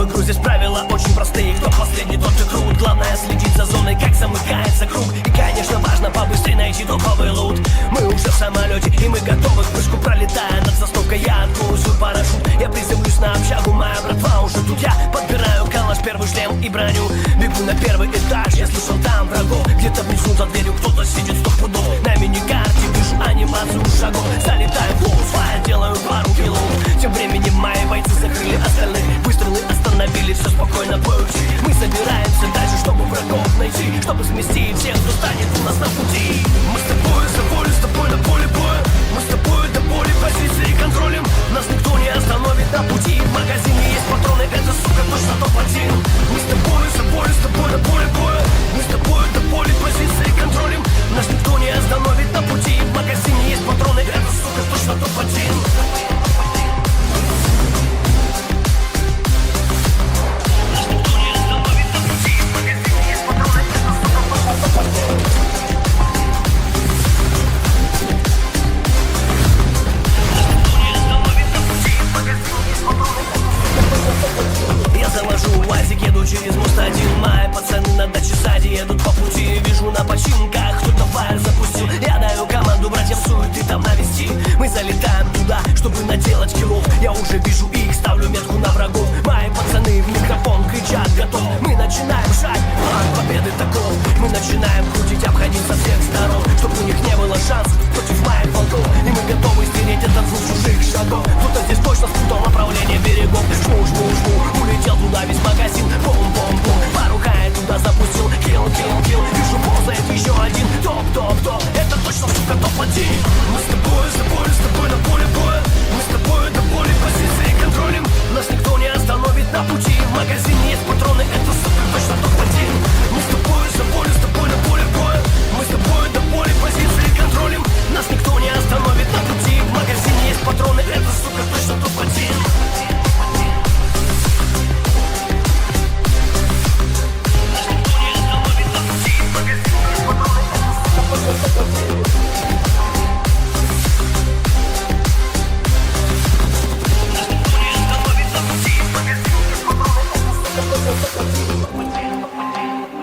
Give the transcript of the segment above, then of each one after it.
в игру, здесь правила очень простые. Кто последний, тот и крут. Главное следить за зоной, как замыкается круг. И конечно важно побыстрее найти топовый лут. Мы уже в самолете и мы готовы к прыжку. Пролетая над заставкой, я открою свой парашют. Я приземлюсь на общагу, моя братва уже тут. Я подбираю калаш, первый шлем и броню. Бегу на первый этаж, я слышал там врагов. Где-то внизу за дверью кто-то сидит 100 пудов. На мини-карте вижу анимацию шагов. Залетаю в флоу, делаю пару килов. Тем временем мои бойцы закрыли остальных. Выстрелы остановили, все спокойно поучи. Мы собираемся дальше, чтобы врагов найти, чтобы сместить всех, кто станет у нас на пути. Мы с тобой за волю, с тобой на поле боя. Мы с тобой до боли позиции контролем. Нас никто не остановит на пути. В магазине есть патроны, это, сука, точно топ-1. Мы с тобой за волю, с тобой на поле боя. Мы с тобой до боли позиции контролем. Нас никто не остановит на пути. В магазине есть патроны, это, сука, точно топ-1. Через мост 1 мои пацаны на даче сзади едут по пути. Вижу на починках, кто-то фаер запустил. Я даю команду братьям суеты там навести. Мы залетаем туда, чтобы наделать киллов. Я уже вижу их, ставлю метку на врагов. Мои пацаны в микрофон кричат готов. Мы начинаем жать, план победы таков. Мы начинаем крутить, обходить со всех сторон, чтобы у них не было шансов против моих волков. И мы готовы стереть этот звук чужих шагов. Кто-то здесь точно спутал направление берегов. Жму, жму, жму, улетел туда весь магазин. Бум-бум-бум, пару хай туда запустил. Килл, килл, килл, вижу ползает еще один. Топ, топ, топ, это точно, сука, топ-1. Мы с тобой на поле боя. Мы с тобой до боли позиции контролем. Нас никто не остановит на пути. В магазине есть патроны, это, сука, точно топ-1. Мы с тобой на поле боя. Мы с тобой до боли позиции контролем. Нас никто не остановит на пути. В магазине есть патроны, это, сука, точно топ-1.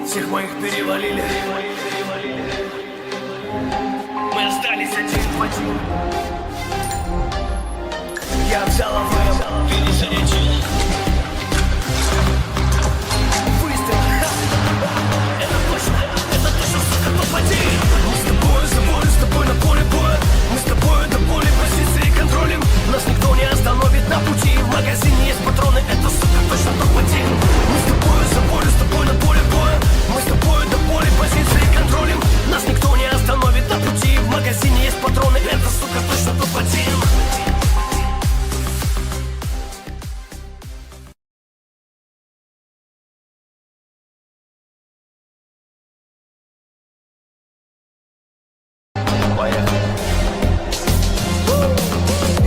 Всех моих перевалили. Мы остались один в один. Я взял АВМ, перезарядил. Выстрел. Это точно, сука, топ-1. Мы с тобой за волю, с тобой на поле боя. Мы с тобой до боли позиции контролем. Нас никто не остановит на пути. В магазине есть патроны, это, сука, точно топ-1. Мы с тобой за волю, с тобой на поле боя. Мы с тобой до боли позиции контролем. Нас никто не остановит на пути. В магазине есть патроны, это, сука, точно топ-1.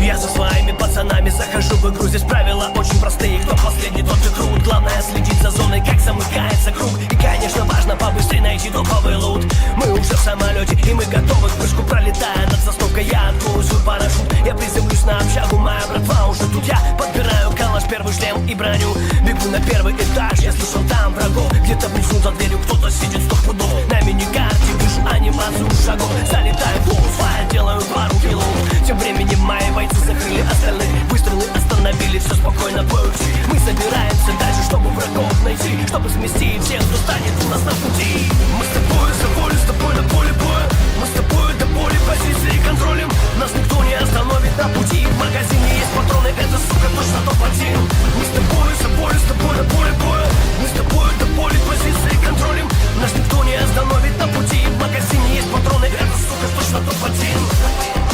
Я со своими пацанами захожу в игру. Здесь правила очень простые. Кто последний, тот и крут. Главное следить за зоной, как замыкается круг. И конечно важно побыстрее найти топовый лут. Мы уже в самолете и мы готовы к прыжку. Пролетая над заставкой, я открою свой парашют. Я приземлюсь на общагу, моя братва уже тут. Я подбираю калаш, первый шлем и броню. Бегу на первый этаж, я слышал там врагов. Где-то внизу за дверью кто-то сидит 100 пудов. На мини-карте вижу анимацию шагов. Залетаю в флоу, делаю пару килов. Тем временем мои бойцы закрыли остальных. Выстрелы остановили, все спокойно поучи. Мы собираемся дальше, чтобы врагов найти, чтобы сместить всех, кто станет у нас на пути. Мы с тобой за волю, с тобой на поле боя. Мы с тобой до боли позиции контролем. Нас никто не остановит на пути. В магазине есть патроны, это, сука, точно топ-1. Мы с тобой за волю, с тобой на поле боя. Мы с тобой до боли позиции контролем. Нас никто не остановит на пути. В магазине есть патроны, это, сука, точно топ-1.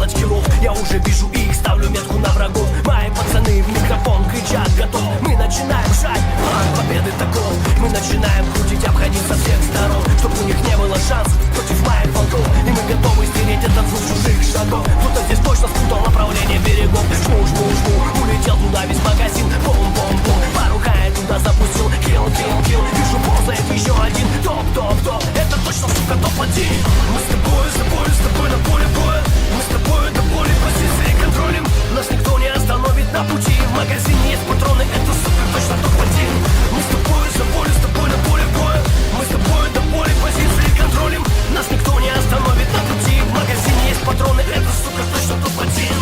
наделать киллов. Я уже вижу их, ставлю метку на врагов. Мои пацаны в микрофон кричат: готов. Мы начинаем жать, план победы таков. Мы начинаем крутить, обходить со всех сторон, чтобы у них не было шансов против моих волков. И мы готовы стереть этот звук чужих шагов. Кто-то здесь точно спутал направление берегов. Жму, жму, жму, улетел туда весь магазин. Бум-бум-бум, пару хай туда запустил. Килл, килл, килл, вижу ползает еще один. Топ, топ, топ, это точно, сука, топ-1. Мы с тобой, с тобой на поле боя. Мы с тобой до боли позиции контролем. Нас никто не остановит на пути. В магазине есть патроны, это, сука, точно топ-1. Мы с тобой на поле боя. Мы с тобой до боли позиции контролем. Нас никто не остановит на пути. В магазине есть патроны, это, сука, точно топ-1.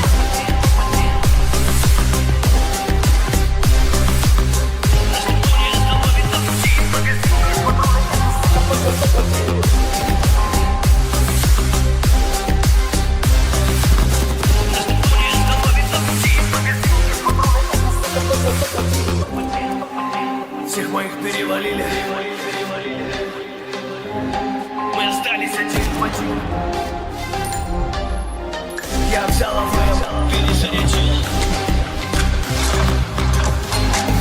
Всех моих перевалили. Мы остались один в один. Я взял АВМ, перезарядил.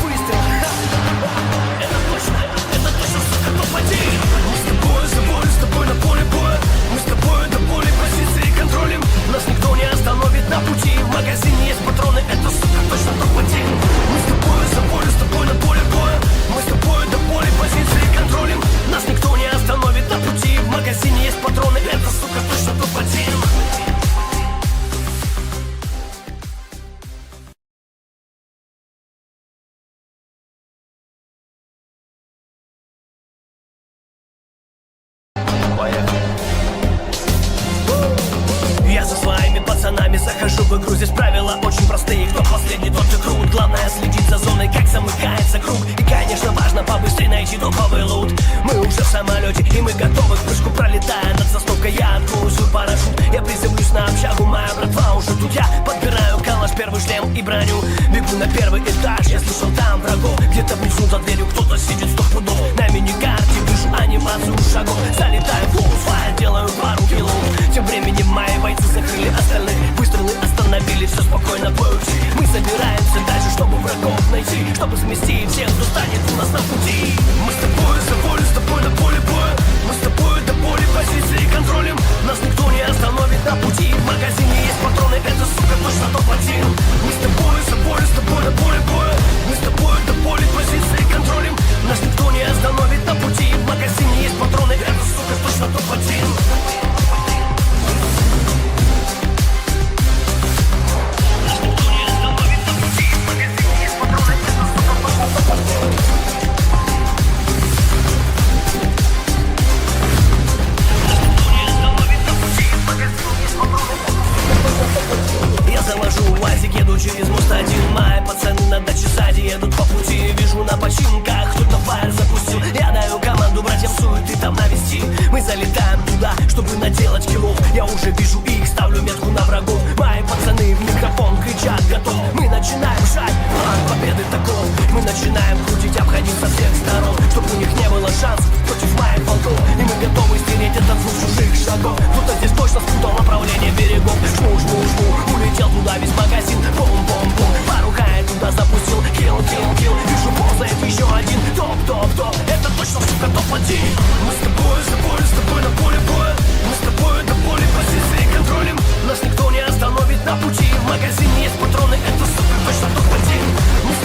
Выстрел. Это точно, сука, топ-1. Мы с тобой на поле боя. Мы с тобой до боли позиции контролем. Нас никто не остановит на пути. В магазине есть патроны, это, сука, точно топ-1. Мы с тобой на поле боя. Мы с тобой до боли позиции контролем. Нас никто не остановит на пути. В магазине есть патроны, это, сука, точно топ-1. Я со своими пацанами захожу в игру. Здесь правила очень простые. Кто последний, тот и крут. Главное следить за зоной, как замыкается круг. И, конечно, важно побыстрее найти толковый лут. Мы уже в самолете, и мы готовы к прыжку. Пролетая над заставкой, я открою свой парашют. Я приземлюсь на общагу, моя братва уже тут. Я подбираю калаш, первый шлем и броню. Бегу на первый этаж, я слышал там врагов. Где-то внизу за дверью кто-то сидит 100 пудов. На мини-карте вижу анимацию шагов. Залетаю в файл, делаю пару киллов. Тем временем мои бойцы закрыли остальных. Выстрелы остановили, все спокойно получи. Мы собираемся дальше, чтобы врагов найти, чтобы сместить всех, кто станет у нас на пути. Мы с тобой на поле боя. Мы с тобой до боли позиции контролем. Нас никто не остановит на пути. В магазине есть патроны, это, сука, точно топ-1. Мы с тобой на поле боя. Мы с тобой до боли позиции контролем. Нас никто не остановит на пути. В магазине есть патроны, это, сука, точно топ-1. Я завожу УАЗик, еду через мост один. Мои пацаны на даче сзади едут по пути. Вижу на починках, кто-то фаер запустил. Я даю команду братьям суеты там навести. Мы залетаем туда, чтобы наделать киллов. Я уже вижу их, ставлю метку на врагов. Мои пацаны в микрофон кричат: готов. Мы начинаем жать, план победы таков. Мы начинаем крутить, обходить со всех сторон, чтобы у них не было шансов против моих волков. И мы готовы стереть этот звук чужих шагов. Кто-то здесь точно спутал направление берегов. Жму, жму, жму, улетел туда весь магазин. Бум-бум-бум, пару хай туда запустил. Килл, килл, килл, вижу ползает еще один. Топ, топ, топ, это точно, сука, топ-1. Мы с тобой на поле боя. Мы с тобой до боли позиции контролем. Нас никто не остановит на пути. В магазине есть патроны, это, сука, точно топ-1. Мы с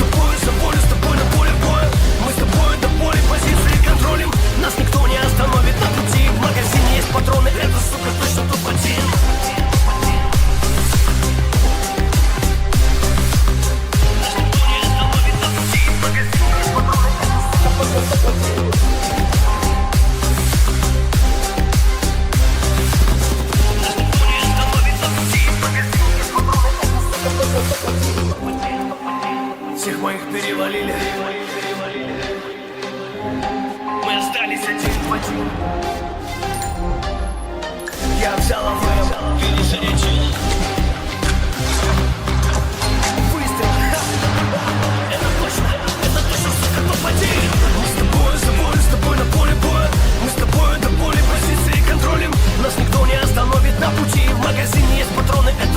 тобой на поле боя. Мы с тобой до боли позиции контролем. Нас никто не остановит на пути. В магазине есть патроны, это, сука, точно топ-1. Всех моих перевалили. Мы остались один в один. Я взял АВМ, перезарядил. Выстрел. Это точно, сука, топ-1. Мы с тобой на поле боя. Мы с тобой до боли позиции контролем. Нас никто не остановит на пути. В магазине есть патроны, это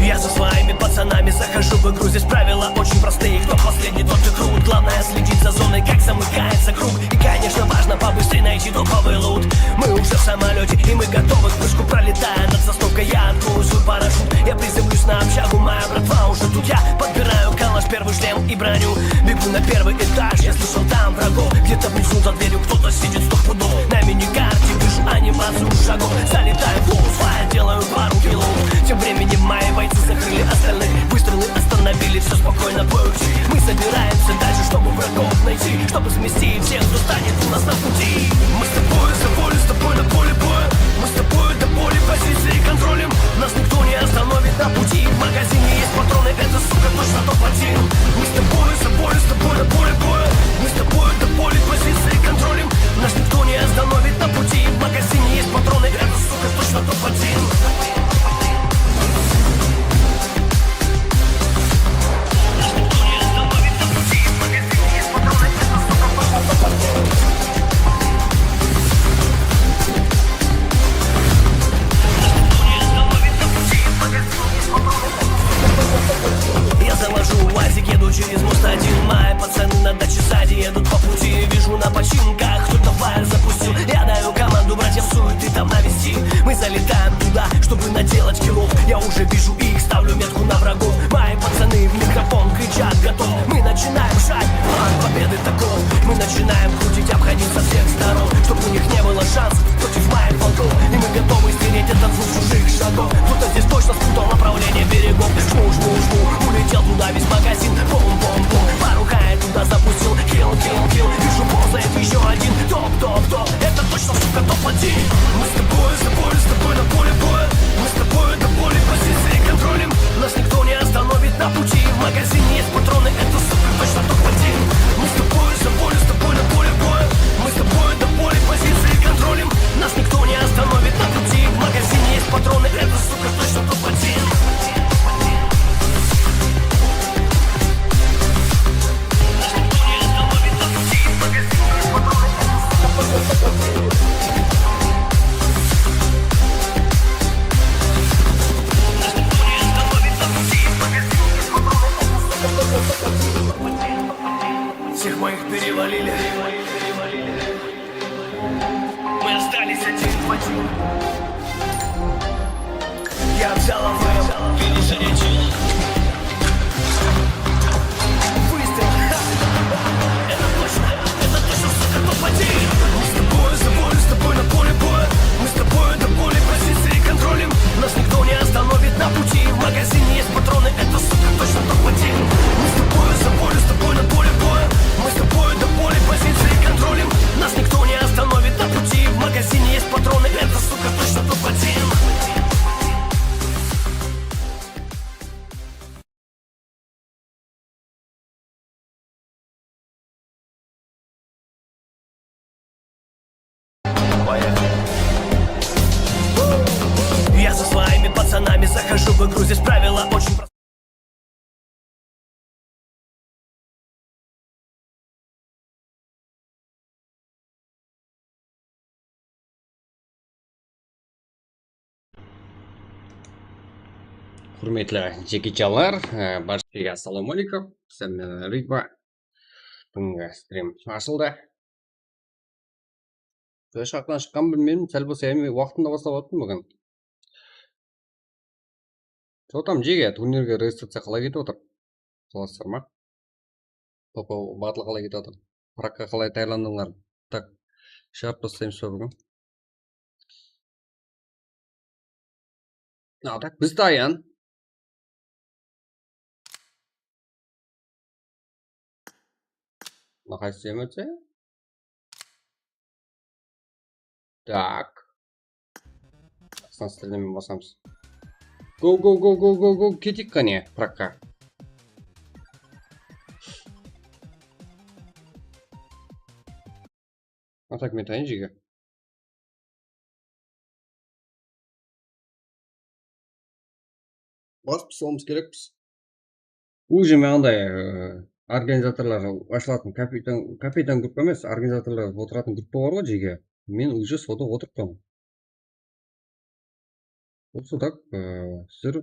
Я со своими пацанами захожу в игру. Здесь правила очень простые. Кто последний, тот и крут. Главное следить за зоной, как замыкается круг. И, конечно, важно побыстрее найти топовый лут. Мы уже в самолете, и мы готовы к прыжку. Пролетая над заставкой, я открою свой парашют. Я приземлюсь на общагу, моя братва уже тут. Я подбираю калаш, первый шлем и броню. Бегу на первый этаж, я слышал там врагов. Где-то внизу за дверью кто-то сидит 100 пудов. На миникарте вижу анимацию шагов. Залетаю в флоу, делаю пару килов. Тем временем мои бойцы закрыли остальных. Выстрелы остановили, все спокойно по пути. Мы собираемся дальше, чтобы врагов найти, чтобы сместить всех, кто станет у нас на пути. Мы с тобой на поле боя. Мы с тобой до боли позиции контролем. Нас никто не остановит на пути. В магазине есть патроны, это, сука, точно топ-1. Мы с тобой на поле боя. Мы с тобой до боли позиции контролем. Нас никто не остановит на пути. В магазине есть патроны, это, сука, точно топ-1. Я завожу УАЗик, еду через мост один. Мои пацаны на даче сзади едут по пути. Вижу на починках, кто-то фаер запустил. Я даю команду братьев суеты там навести. Мы залетаем туда, чтобы наделать киллов. Я уже вижу их, ставлю метку на врагов. Мои пацаны в микрофон кричат готов. Мы начинаем жать, план победы таков. Мы начинаем крутить, обходить со всех сторон, чтобы у них не было шансов против моих волков. И мы готовы стереть этот звук чужих шагов. Кто-то здесь точно спутал направление берегов. Жму, улетел туда весь магазин. Бум-бум-бум, пару хай туда запустил. Килл, вижу ползает еще один. Топ, это точно, сука, топ-1. Мы с тобой на поле боя. Мы с тобой до боли позиции контролем. Нас никто не остановит на пути. В магазине есть патроны, это, сука, точно топ-1. Мы с тобой на поле боя. Мы с тобой до боли позиции контролем. Нас никто не остановит на пути. В магазине есть патроны, это, сука, точно топ-1. Всех моих перевалили. Мы остались один в один. Я взял АВМ, перезарядил. Выстрел. Это точно, сука, топ-1. Мы с тобой на поле боя. Мы с тобой до боли позиции контролем. Нас никто не остановит на пути. В магазине есть патроны, это, сука, точно топ-1. Мы с тобой на поле боя. Мы с тобой до боли позиции контролем. Нас никто не остановит на пути. В магазине есть патроны, это, сука, точно топ-1. Я со своими пацанами захожу в игру. Здесь правила очень простые. Құрметлі жекечалар, баршаға ассалаумағалейкум. Сәлем Риба. Бүгінгі стрим ашылды. Қай жақтан шыққанын білмедім, сәл болса уақытында бастапаттым бүгін. Что там жеге, турнирге регистрация қалай кетіп отыр? Саласыздар ма? Попо батыл қалай кетіп отыр? Пракқа қалай даярландыңдар? Так, шарт бастаймыз ба бүгін? Так, біз дайын. Қайсы емесе? Так. Астан стрелемен басамыз. Go, кетейік қане, пракқа. Так, мен тайын жеге. Басып тұсауымыз керекпіз. Уже маңдай организаторлар ашылатын капитан группа емес, организаторлар отыратын группа бар ғой жеге. Мен уже сода отырып тұрмын. осы так сіздер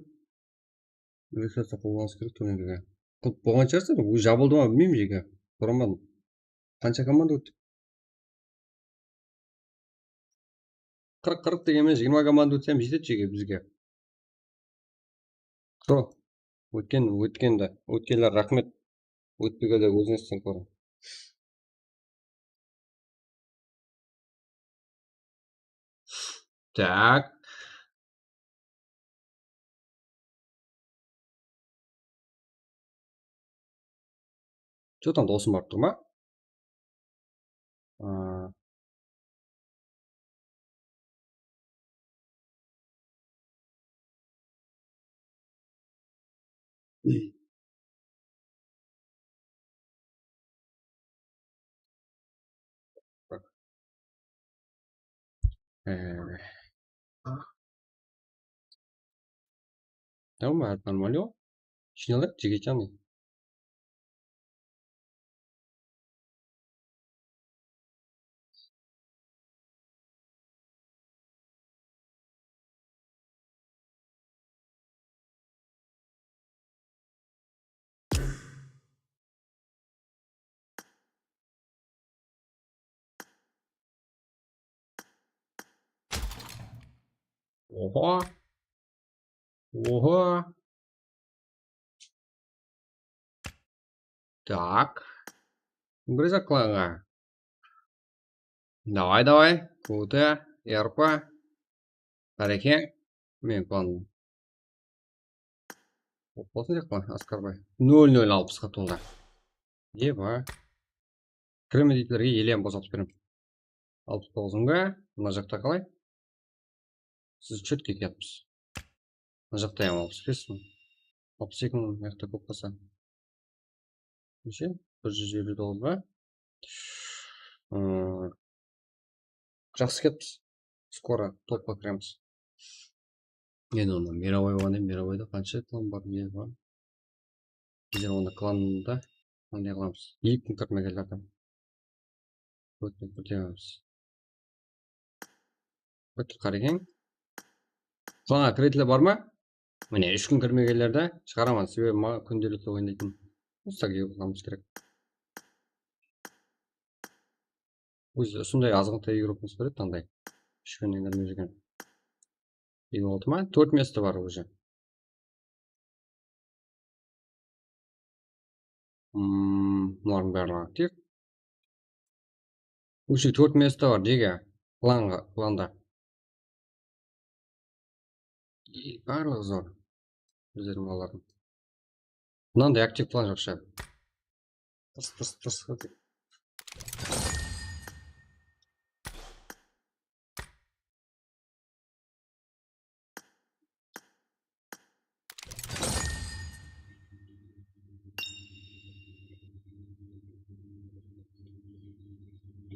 регистрация қылуыңыз керек турнирге қылып болған шығарсыздар уже жабылды ма білмеймін жеке сұрамадым қанша команда өтті 40 деген емес 20 команда өтсе жетеді жеке бізге кто өткенлер рахмет өтпегендер өзіңізден көрің так что там досым барып тұр ма нормально нормально жиналайық жеке чаны ого ого так бір закланға давай круто ярко бәреке мен план болсын деп па асқарбай 0-0 толды еба кремедитлерге елен босатып беремін 69-ға мына жақта қалай сіз четко кетіпсіз мына жақта 65 мың 62 мың мына жақта көп болса неше 159-ға жақсы кетіпсіз скоро топқа кіреміз енді оны мировой ойнаймын мировойда қанша клан бар не бар біздер оны кланда не қыламыз 2 күн кірмегендерді көтереміз өте қарекең кланға кіретіндер бар ма міне 3 күн кірмегендерді шығарамын себебі маған күнделікті ойнайтын осылай қыламыз керек өзі сондай азғантай игрокымыз бар еді андай 3 күннен кірмей жүрген и болды ма 4 место бар уже бұлардың барлығы тек уже 4 место бар жеке кланда барлығы зор біздердің балалардың мынандай актив план жоқ шығар тырс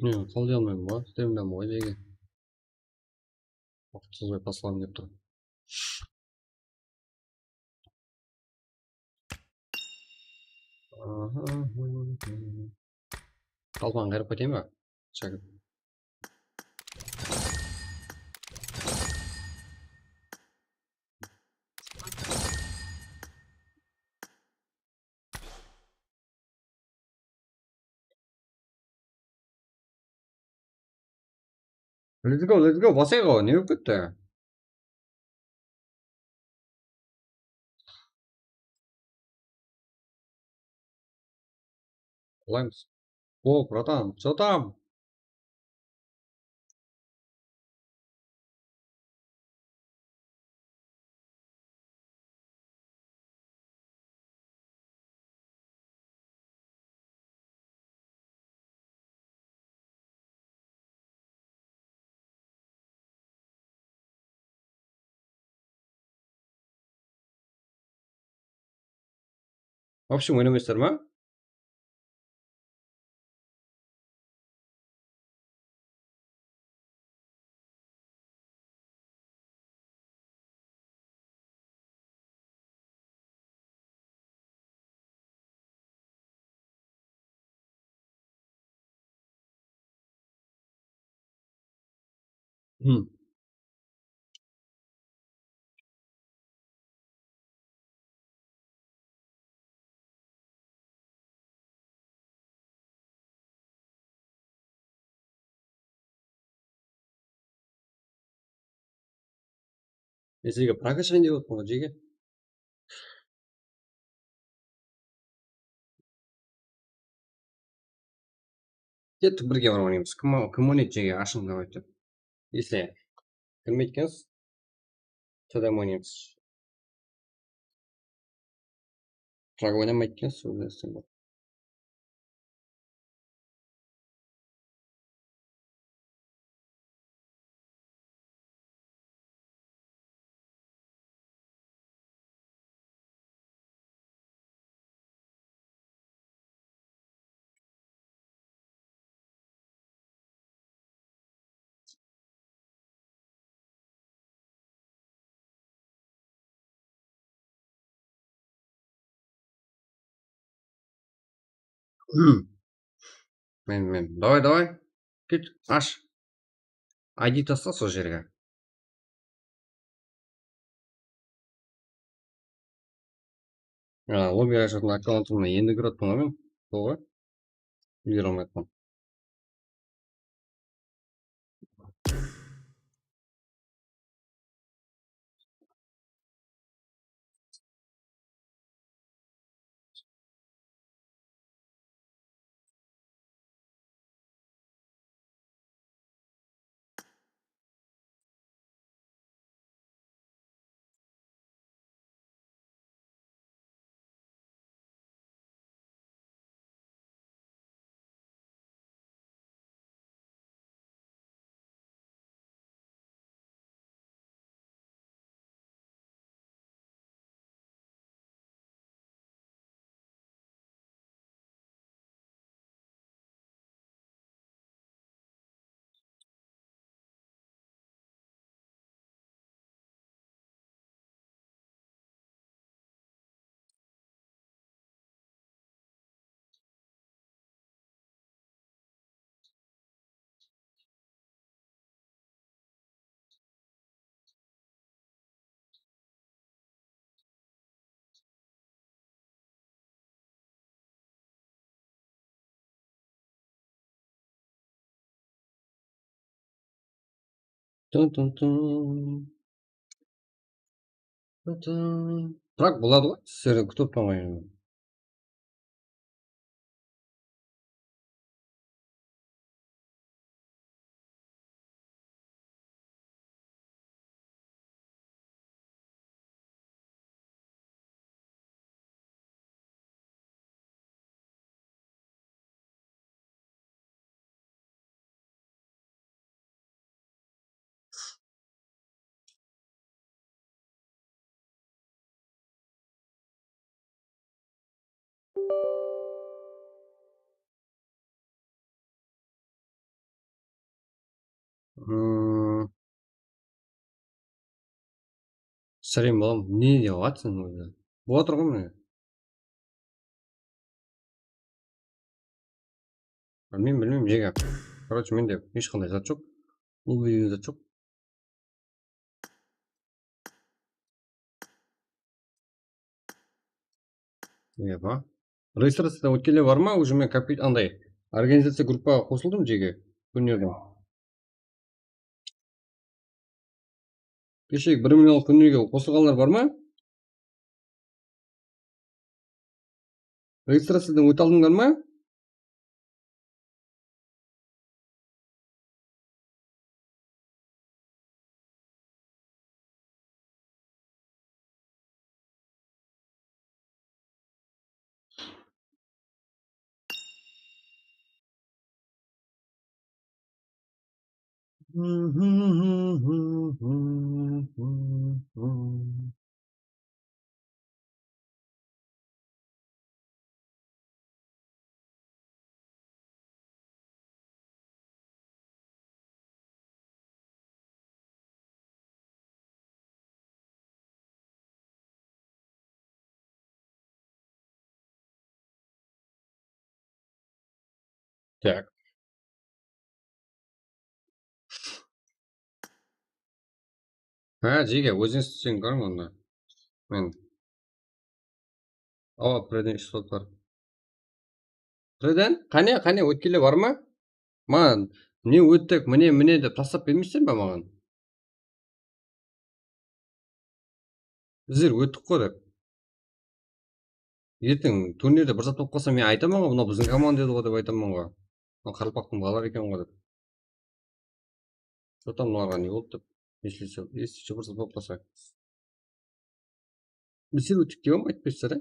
не қалдай алмаймын ғой істеймін ғой жеке уақыт созбай тасламын деп тұр талпан қайрап кетейін ба шәкірт let's go басайық ғой не болып кетті құлаймыз о братан что там в общем ойнамайсыздар ма мен сізге прокачивание деп отырмын ғой жеке. Кеттік бірге барып ойнаймыз. Кім ойнайды жеке, ашың давайте деп. Если кірмейді екенсіз, тогда ойнаймыз. Бірақ ойнамайды екенсіз, өзіңізден бар. Давай. Кет, аш. ID таста сол жерге. Лобби ашатын аккаунтымна енді кіріп мен. Сол ғой. Үлгере алмай Бірақ болады ғой, сіздерді күтіп тұрмын ғой енді. Сәлем балам, не деп жатсың өзі? Болып отыр ғой міне. Білмеймін жеке. Короче, менде ешқандай зат жоқ. Бұл деген зат жоқ. Ба. Регистрацияда өткеле бар ма? Уже мен андай организация группаға қосылдым жеке. Күнерден. Кешегі 1 миллион күнерге қосылғандар бар ма? Регистрациядан өте алдыңдар ма? Так. Жеке, өзіңіз істесең көрің онда. Мен. Преден шот бар. Преден? Қане, өткеле бар ма? Маған, не өттік, міне деп тастап бермейсіздер ба маған? Біздер өттік қой деп. Ертең турнирде бір зат болып қалса мен айтамын ғой, мынау біздің команда еді ғой деп айтамын ғой. Мынау Қарақалпақтың балалары екен ғой деп. Что там мыналарға не болды деп. Если бір зат болып қалса. Біздер өттік деп айтпайсыздар, ә?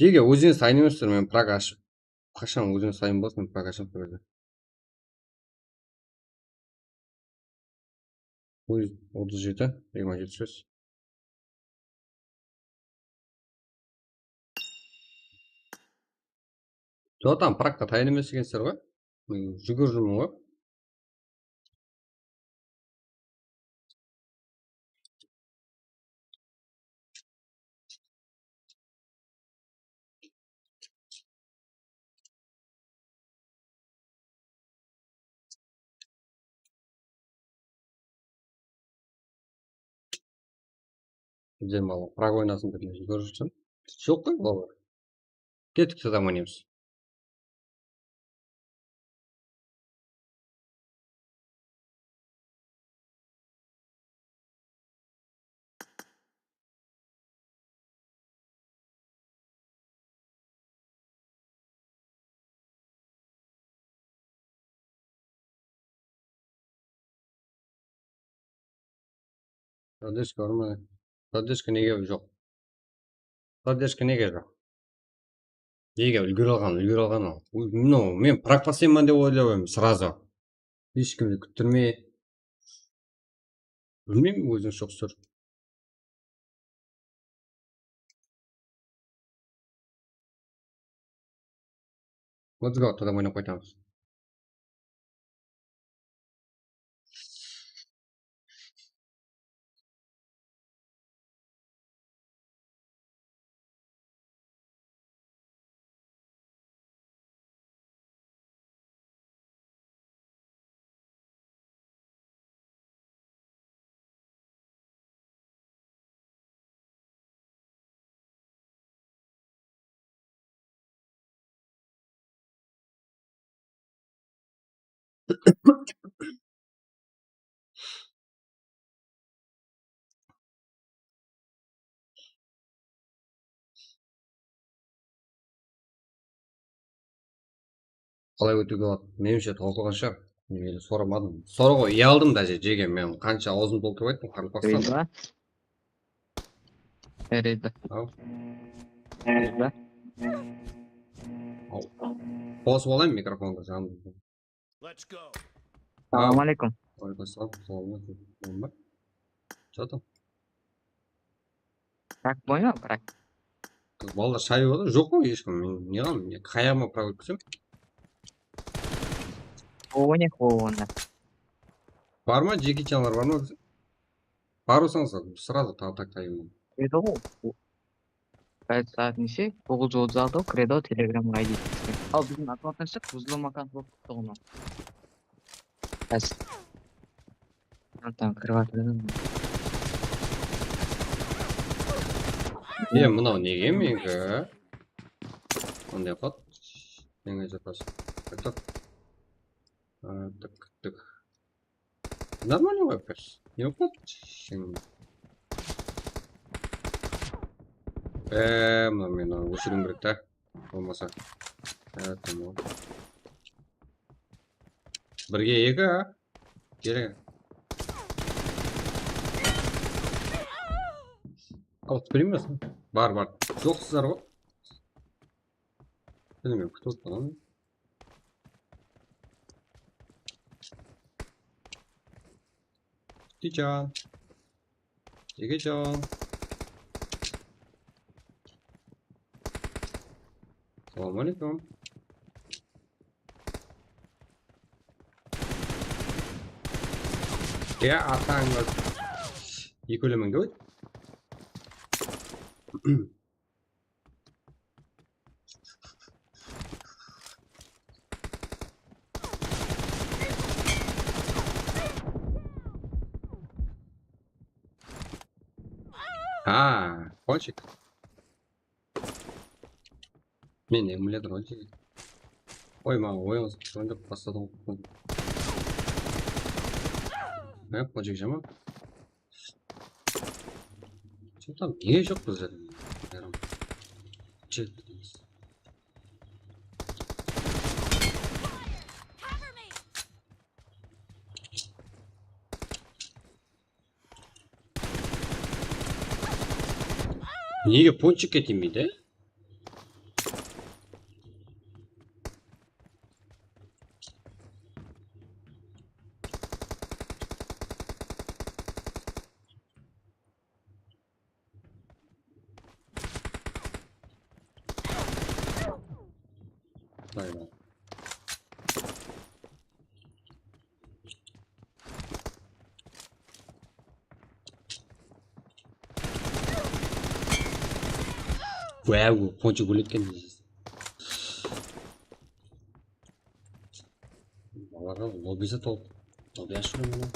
Жеге өзіңіз сайын емессіздер, мен Прага ашып. Қашан өзіңіз сайын болсын, мен Прага ашып берді. 37, 27 Жоқ, там Прагқа тайын емес екенсіздер ғой? Мен жүгір жүрмін ғой. Демалып, Прага ойнасын деп мен жүгіріп жүрсем. Жоқ қой балалар. Кеттік содан ойнаймыз. Поддержка бар ма? Поддержка неге жоқ? Поддержка неге жоқ? Неге үлгере алған ол. Ну, мен прокпасемін деп ойлаймын сразу. Ешкімді күттірмей. Білмеймін, өзің шоқсыр. Let's go, тогда ойнап қайтамыз. Қалай өтуге болады? Меніңше толқыған шығар. Мен сұрамадым. Соруға ұялдым даже жеге, мен қанша аузым толтырып айттым Қарақалпақтан. Рейда. Ау. Рейда. Қосып алайын микрофонды жанымды. Let's go. Салам алейкум. Салам. Что там? Прак бойма, прак. Балдар шайып отыр, жоқ қой ешкім. Мен не қыламын? Қаяғыма прак өткізем. Ойне онда. Бар ма? Жеке чаналар бар ма? Бар болсаңыз сразу тактаймын. Кредо ғой. Қайт саат неше? 9:36 Кредо Telegram ID. Ал біздің аккаунттан шық, бұзылым аккаунт болып тұқты ғына. Қазір. Там кірватырдым. Мынау неге менгі? Ондай қот. Менге жатасың. Так. Нормально ғой пес. Не қот? Мына мен өшірім керек та. Болмаса. Бірге екі, а? Керек. Алып беремесің? Бар. Жоқсыздар ғой. Білмеймін, күтіп отпаған. Тичан. Жегечан. Салам алейкум. Атаңыз. Екі өлеміңді өт. Кончик. Мен эмулятор ойнап. Ой, маған ойыңыз бастадым. Hep bacak ama. Şimdi tam niye çok güzel? Yarım. Çek. Niye ponçik eteyim bir de? Vay be. Wow, ponçik gülükken diyeceğiz. Vallahi lobisi top. Lobi açıyorum bunu.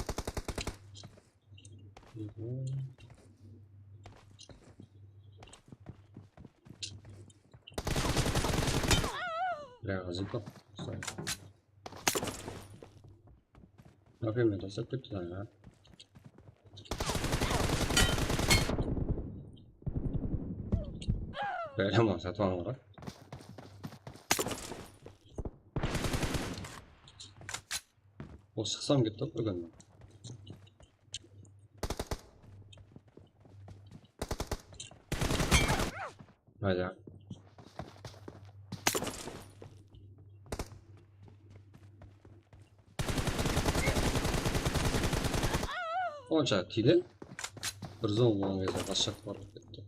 Bля, зато. Например, это специально. Прямо с этого. O sıksam gitti bugün. Hadi. Onca tili. Bir zon olan yerde başak var. Gitti.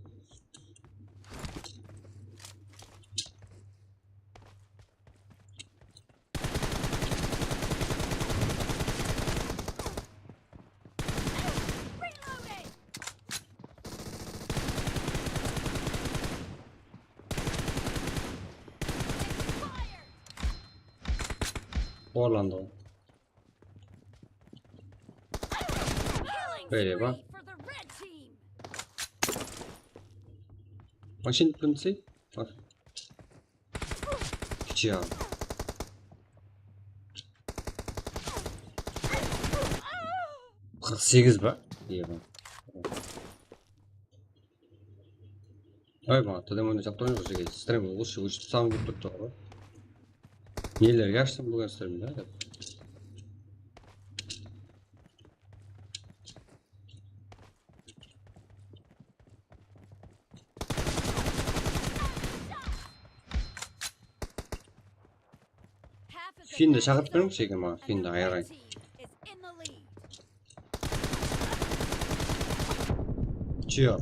Orlando. Böyle bak. Washington DC. Bak. Hiç ya. Kırk sekiz be. İyi bak. Ay bak, dedim onu yaptığını olsa geç. Stream olursa uçup sağım gittik doğru. Neler yaştım bu gösterimde? Hadi. Filmde şakıt benim çekim ha. Filmde ayarayın. Çııyor.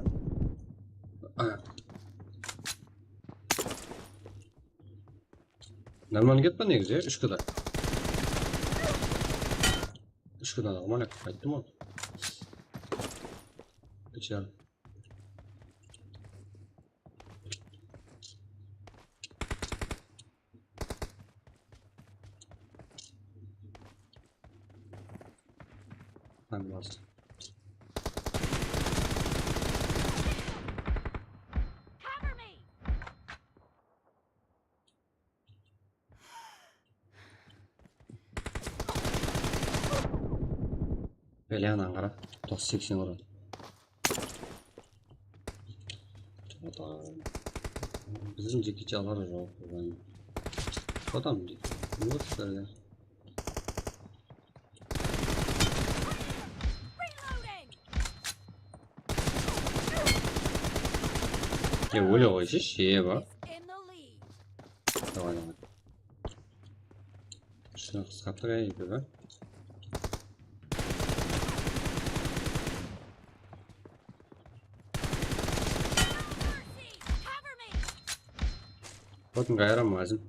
Normal gitme ne güzel. Üç kadar. Üç kadar normal. Kayıttı mı? Çııyor. Hadi bastım. Belen Ankara. 980 euro. Bizim cekici alırız o. Adam değil. Ne böyle? Ya öyle o işi şeye bak. Давай, давай. Şunu kısaltmaya gidiyor lan. Bakın gayrım lazım.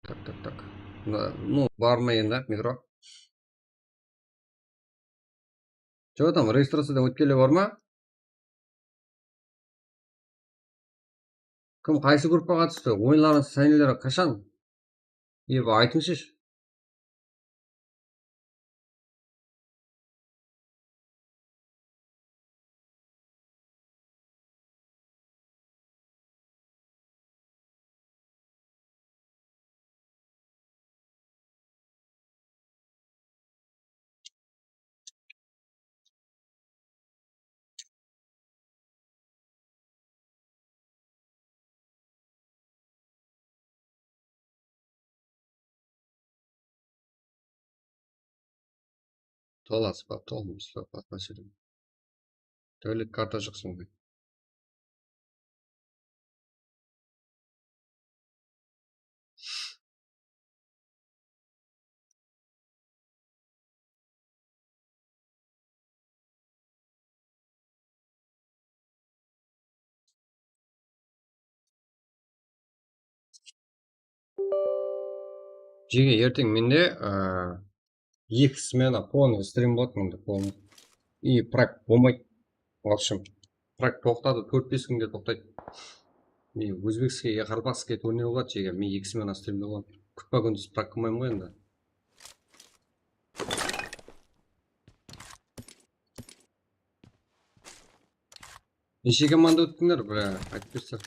Так. Ну, барына енді микро. Че там, регистрацияда өткелі бар ма? Кім қайсы группаға түсті? Ойынлардың сәнелері қашан? Айтыңызшы. Толас па, толмыз па, мәселен. Тәулік карта жұқсын ғой. Жеге ертең менде 2 смена полный стрим болады менде полный. И прак болмайды. В общем, прак тоқтады, 4-5 күнге тоқтайды. Мен өзбекский, қарбақский турнир болады жеге, мен 2 смена стримде болады. Күтпа күндіз прак қылмаймын ғой енді. Неше команда өттіңдер, бля, айтып берсер.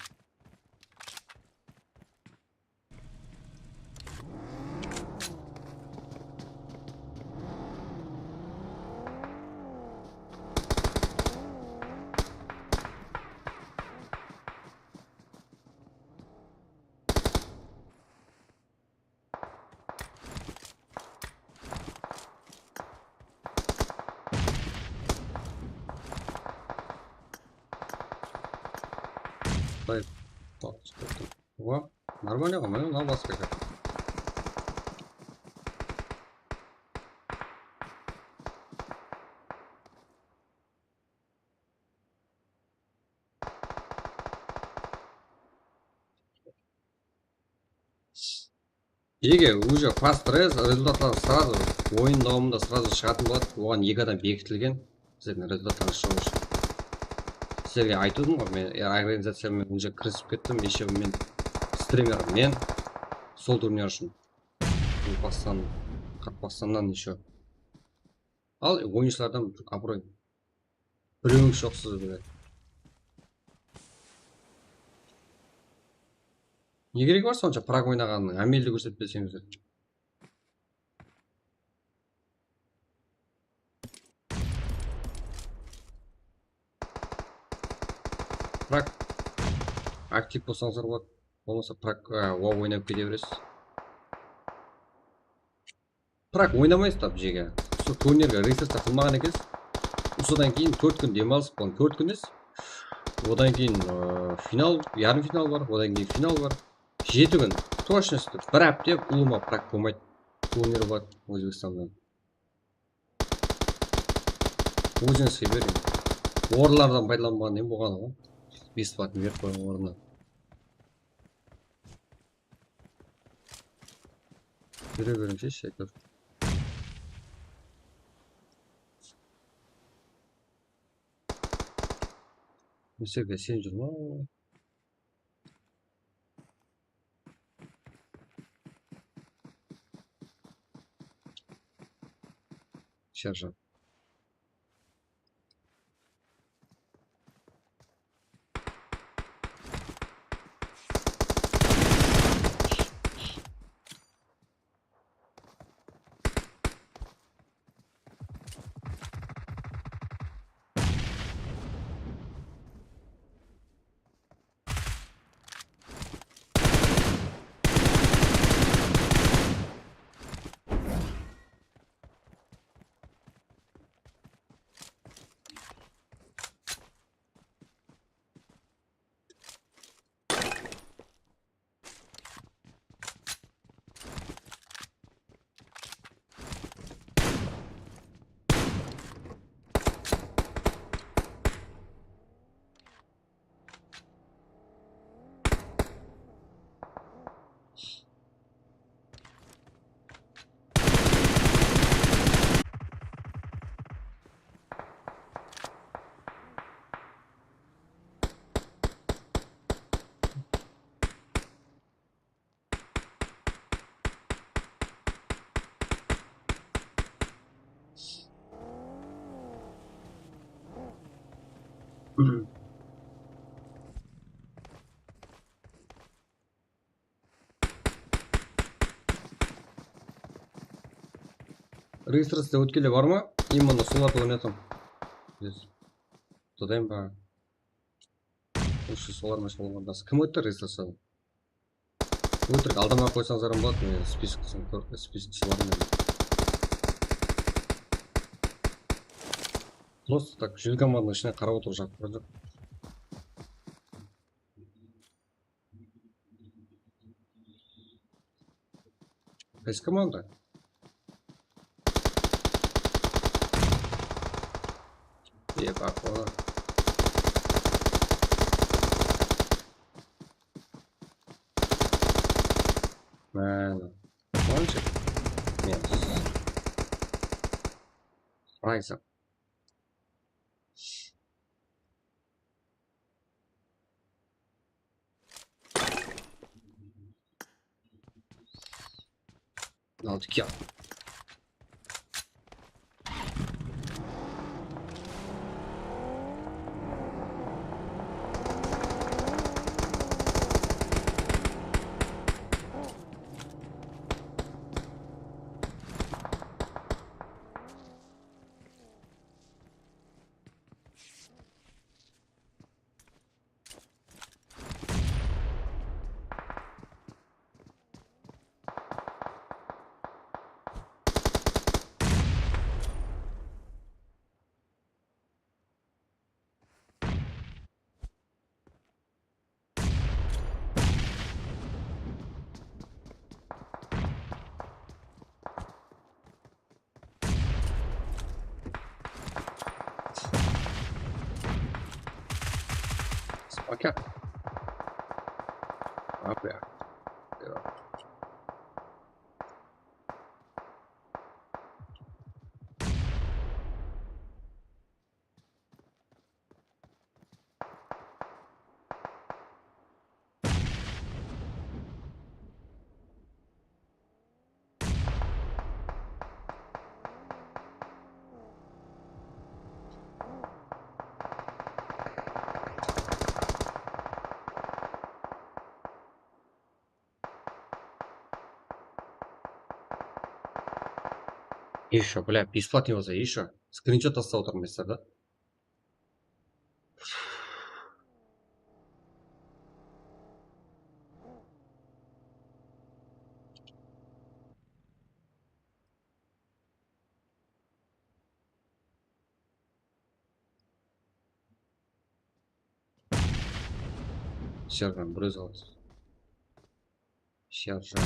О, нормально ғой, мына басқа екен. Еге, уже fast res результаттан сразу, ойын дауымында сразу шығатын болады. Оған 2 адам бекітілген. Сіздердің результаттан шығу үшін. Сіздерге айтудым ғой, мен организациямен уже кірісіп кеттім, еще мен стример, мен сол турнир үшін. Қарпастаннан еще. Ал ойыншылардан абырой. Біреуіңіз жоқсыз бе. Не керек бар сонша праг ойнағанның, әмелді көрсетпесеңіздер. Праг актив болсаңыздар болады. Болмаса праг ойнап кете бересіз. Праг ойнамайсыз тап жеге. Сол турнирге регистрация қылмаған екенсіз. Содан кейін 4 күн демалыс болған, 4 күн емес. Одан кейін финал, ярым финал бар, одан кейін финал бар. 7 күн, точности, бір апте ұлыма прак болмайды. Турнир бар Өзбекстаннан. Өзіңізге берейін. Орынлардан пайдаланбаған не болғаны ғой. Бесплатно беріп қойған орнына. Бере беріңше шекер. Mesela sen жүрма. Şarjı. Регистрация өткелі бар ма? Именно соларды ойнатам. Тудайым ба. Лучше солар машина орындасы. Кім өтті регистрацияны? Өтірік алдыма қойсаңыздар болады, мен списокшылармен. Просто так жүз команданың ішіне қарап отырып жатып тұрды. Қайсы команда? Ебак, ола. Мәні. Қанчы? Мен. Райза. Aldı ki. Okej. Abi ya. Еще, бля, бесплатно его за еще. Скриншот остал там место, да? Сержант брызгался. Сержант.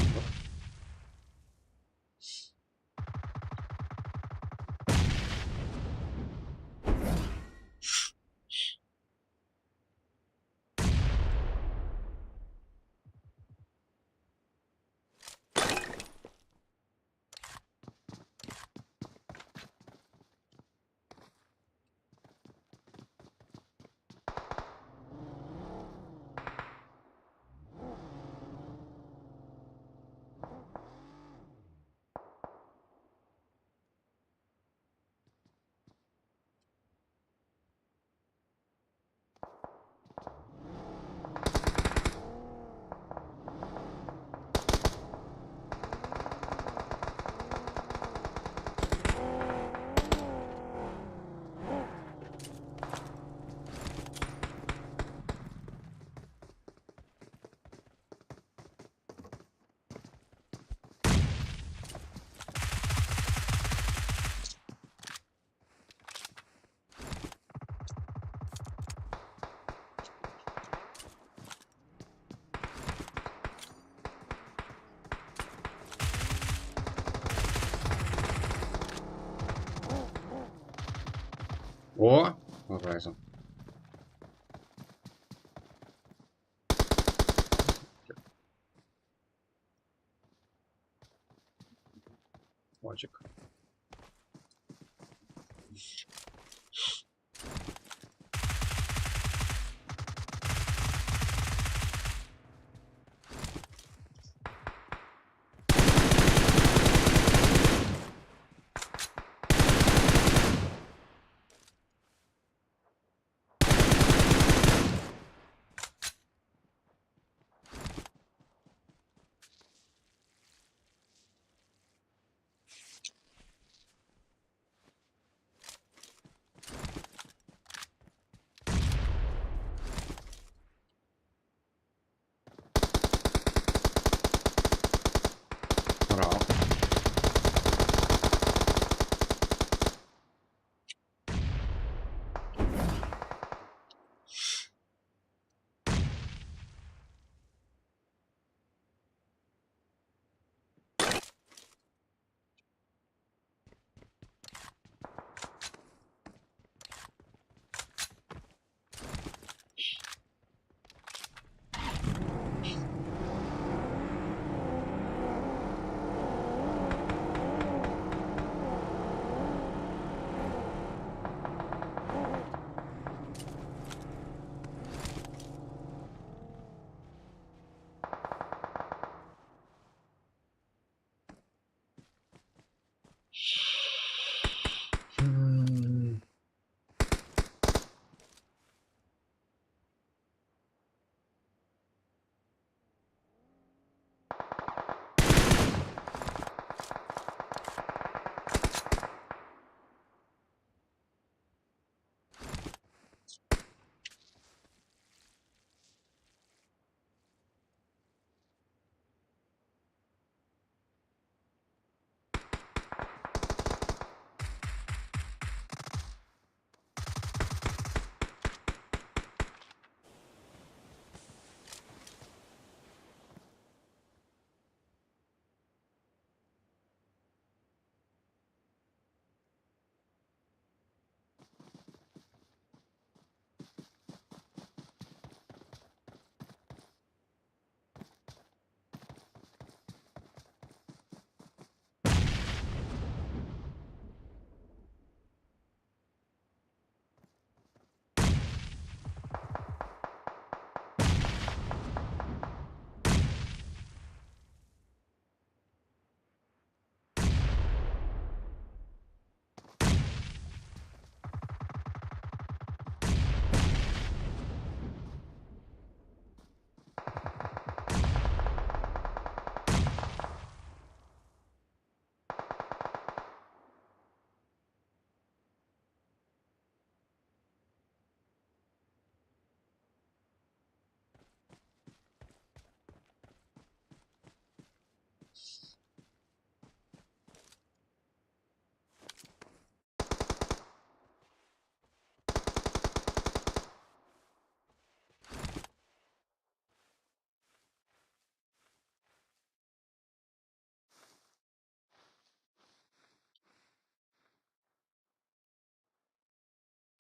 О, Horizon. Мальчик.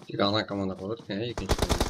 Тек ана команда қалады екен, екінші команда.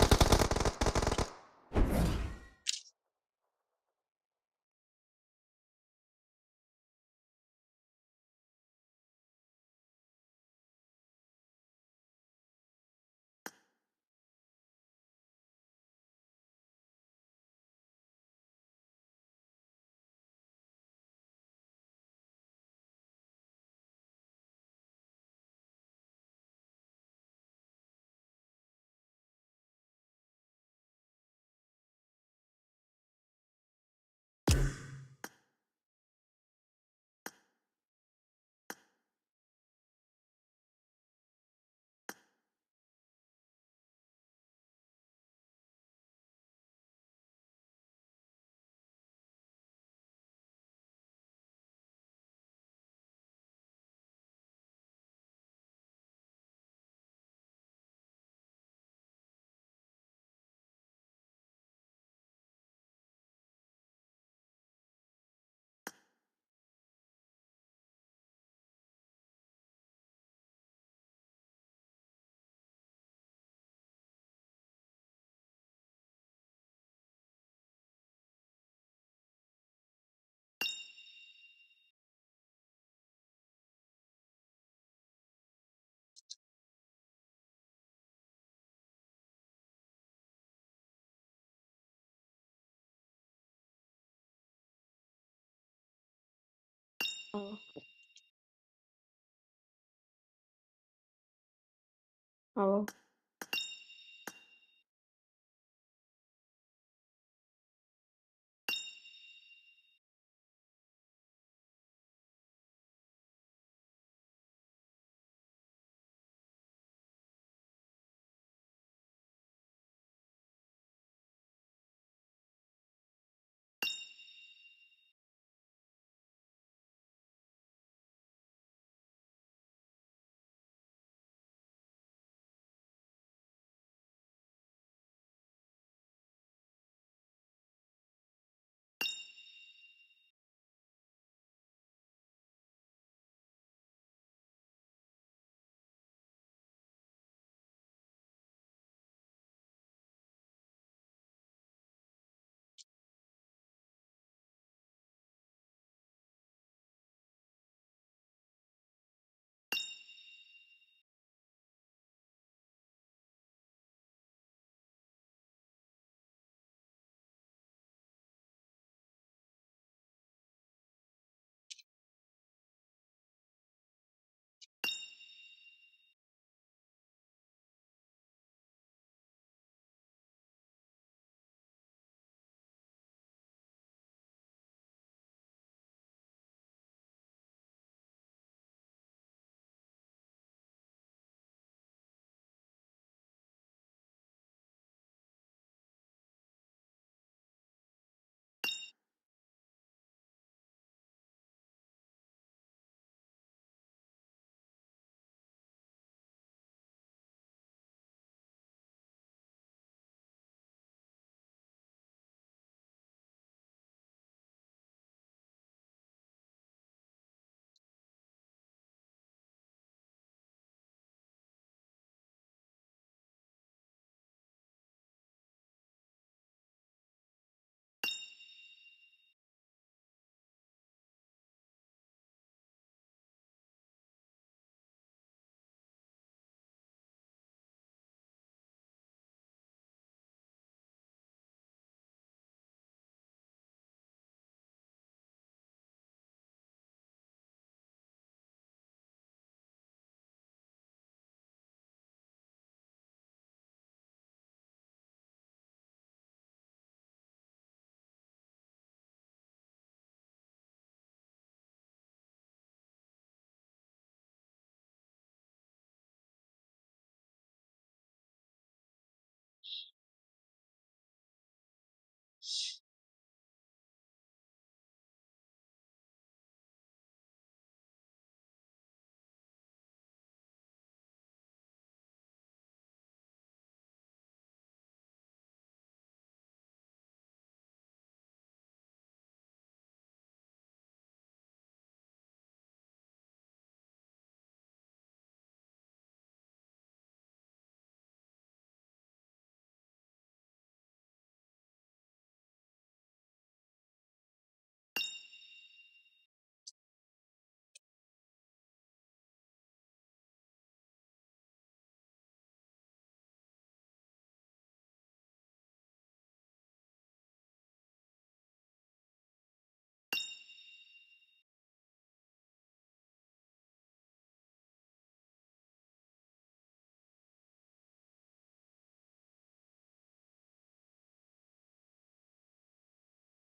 Алло. Алло.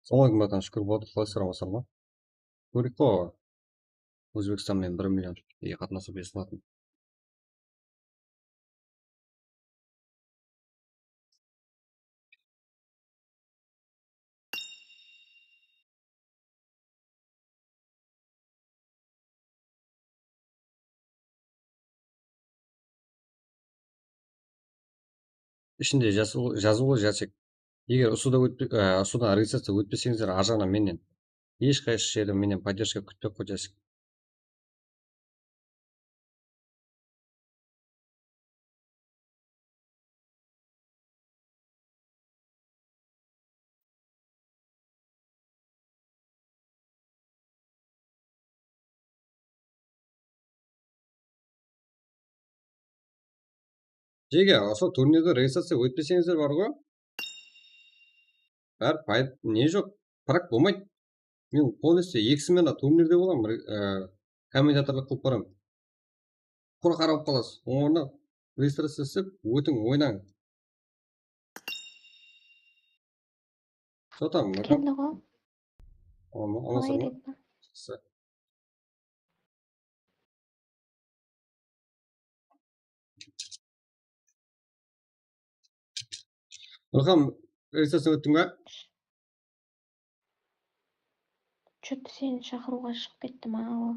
Assalomu alaykum шүкір болды, қалайсыздар ма? Көрейік қой. Өзбекстанмен 1 миллион қатынасып естілатын. Ішінде жазулы жазсек, егер ұсудан регистрация өтпесеңіздер, ар жағынан менен ешқайсы жерде менен поддержка күтпей қой жазсек. Егер осы турнирде регистрация өтпесеңіздер бар ғой, не жоқ, прак болмайды. Мен полностью 2 смена турнирде боламын, комментаторлық қылып барамын. Құр қарап қаласыз. Оны регистрация істеп, өтің ойнаң. Что там? Кімді ғой? Аласың ба? Айректі. Нұрхан, регистрация өттің ба? Чөтті сені шақыруға шығып кеттім ау.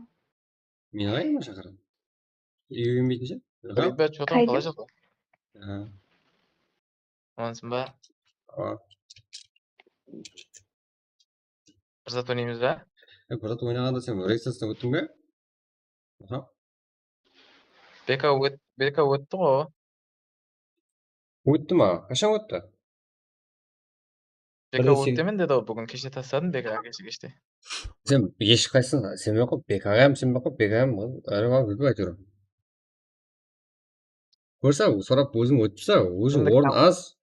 Мен ағайын ма шақырам? Үйге келмейтін ше? Ребят, что там, Қайда? қалай жатыр? Ага. Амансың ба? А, Бір зат ойнаймыз ба? брат ойнағанда сен регистрациядан өттің бе? Аха. Бека өтті ғой. Өтті ма? Қашан өтті? Бека Бірде сен- өттемін деді ғой бүгін, кеше тастадым Бека кеште. Сен ешқайсысын сенбей қой, бекағам сенбей қой, бекағам әрі қалып өтіп әйтеуір. Көрсі, сұрап өзің өтіпсі, өзің Кімдік орын аз.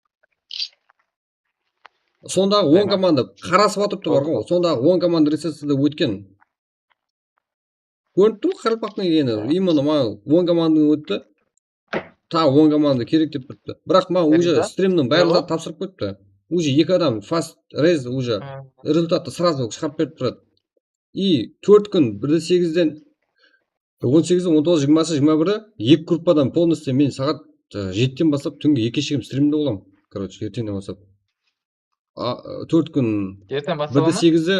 Сондағы 10 Айна. команда қарасып атыпты бар ғой, сондағы 10 команда регистрацияда өткен. Көрініп тұр Қарақалпақтың екені, именно маған 10 команданың өтті. Тағы 10 команда керек деп бітті. Бірақ маған уже Риза? стримнің барлығы Жоқ. тапсырып қойыпты. Уже 2 адам fast raise уже результатты сразу шығарып беріп тұрады. И 4 күн 1-8-ден 18, 19, 20, 21 2 группадан полностью мен сағат 7-тен бастап түнгі 2-ге шейін стримде боламын. Короче, ертеңнен бастап. 4 күн Ертең бастала ма? 1-8-де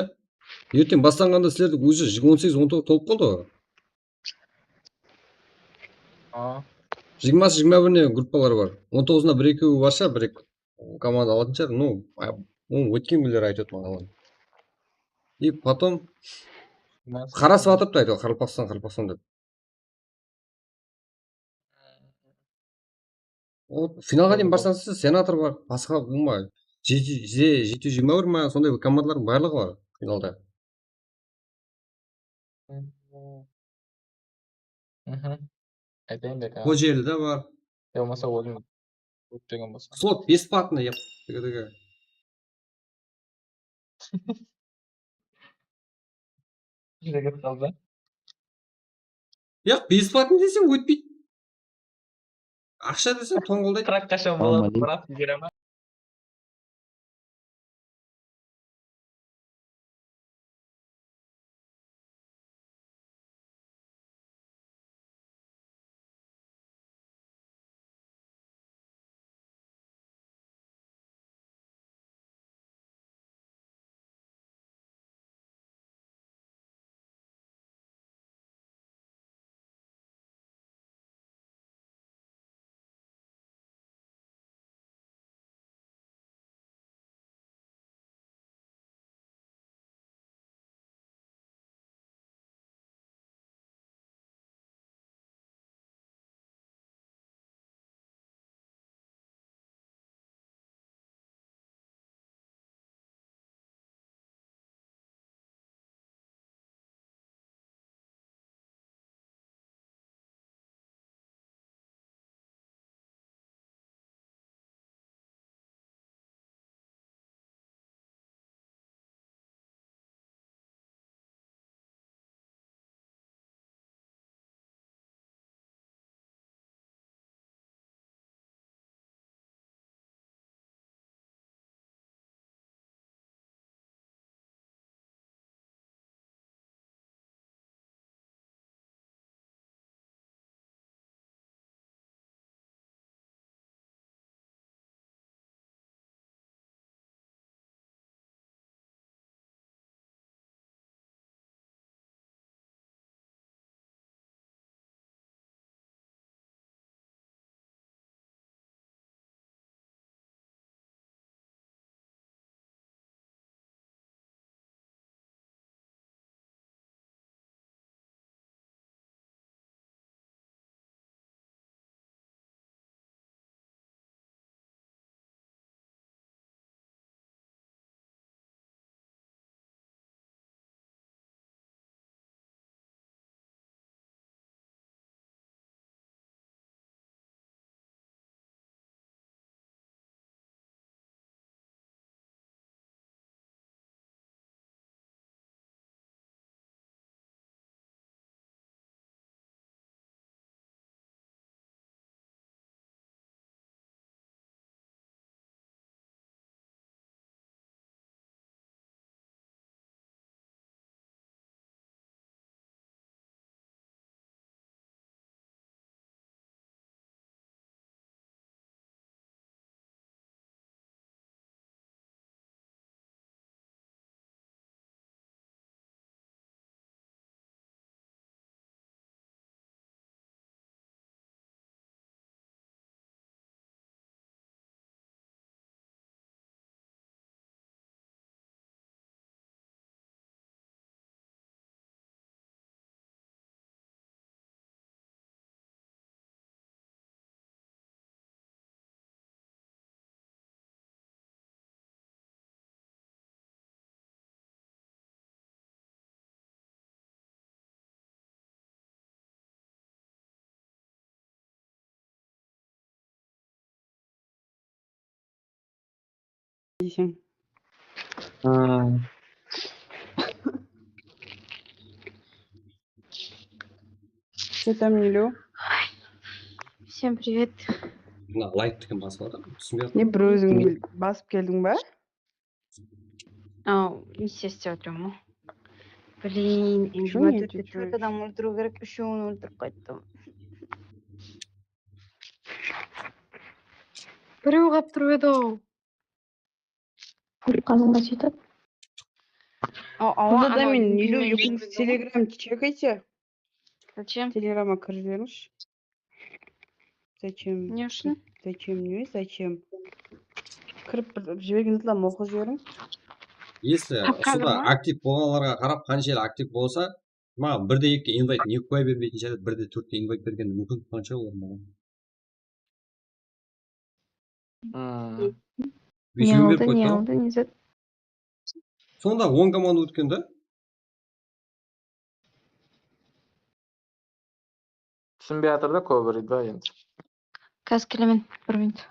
ертең бастағанда сілерді уже 18, 19 толып қалды ғой. 20, 21-не группалар бар. 19-на 1-2 бар шығар, 1-2 команда алатын шығар. Ну, оны өткен күндері айтып маған. И потом қарасып атыпты айтып, Қарақалпақстан деп. Финалға дейін барсаңыз, сенатор бар, басқа болмай. G21 ма, сондай командалардың барлығы бар финалда. Айтайын Бека. Кожелі бар. Болмаса өзім өтпеген болса. Слот бесплатно, еп. Тігі. Жүрегі қалды. Яқ, бесплатно десем өтпейді. Ақша десем тоңғылдайды. Бірақ қашан болады, бірақ жібере ма? дейсің? Что там, Нилу? Всем привет. Мына лайк деген басып жатыр. Түсінбей Не жатырмын. бір өзің басып келдің ба? Миссия істеп отырмын ғой. Блин, Почему не төрт отвечаешь? адам өлтіру керек, үшеуін өлтіріп қайттым. Біреу қалып тұрып еді ау. Қалыңға сөйтіп. Куда да мен Нилу екіңіз телеграм чекайте. Зачем? Телеграмма кіріп жіберіңізші. Зачем? Не үшін? Зачем? Не? Зачем? Кіріп жіберген заттан оқып жіберің. Если Қазір суда ма? актив болғанларға қарап қанша ел актив болса, маған 1-2 инвайт не қоя бермейтін шығар, 1-4 инвайт берген мүмкін қанша olur маған. Не Бесеуін беріп алды, не қойды да. алды, не зат? Сонда 10 команда өткен да. Түсінбей жатыр да көбірі да енді. Қазір келемін, 1 минут.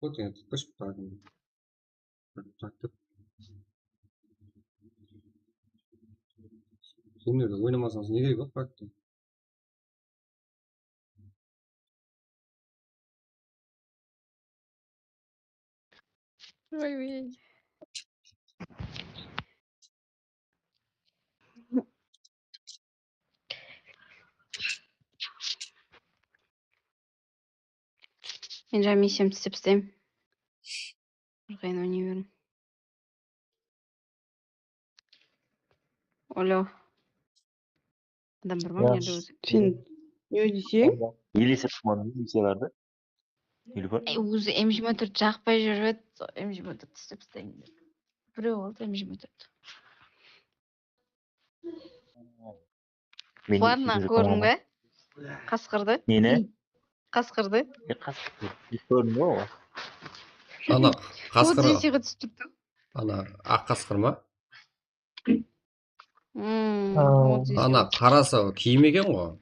Вот енді көшіп тұратын. Сонымен ойнамасаңыз не керек ол факты? Ой. Мен жаңа миссиямды істеп істеймін. Қайын ойнай беремін. Алло. Адам бар ма Я. мына жерде өзі? Сен не десең? Елесе тұман миссияларды. Нилуфар. Өзі М24 жақпай жүріп еді, М24 істеп істеймін деп. Біреу болды М24. Ладно, көрдің бе? Қасқырды. Нені? Қасқырды. Қасқыр. Көрдің ба ол? Ана қасқыр, есеге түсіп тұрды. ана ақ қасқыр ма? Ана қарасы киім екен ғой.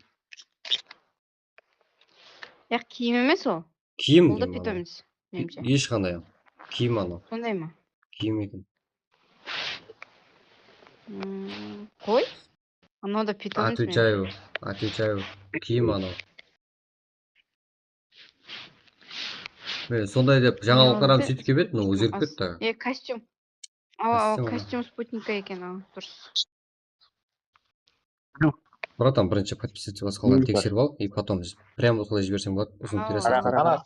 Яқ киім емес ол. Киім Ол да деймін ана. питомец. Меніңше. Ешқандай. Киім ана. Сондай ма? Киім екен. Қой? Анау да питомец. Отвечаю. Киім ана. Мен сондай деп жаңалықтарым сөйтіп келіп еді, но өзгеріп кетті. Костюм. Костюм спутника екен ау. Дұрыс. Братан, бірінші подписаться басқаларын тексеріп ал, и потом прямо осылай жіберсең болады. Сосын келесі Ана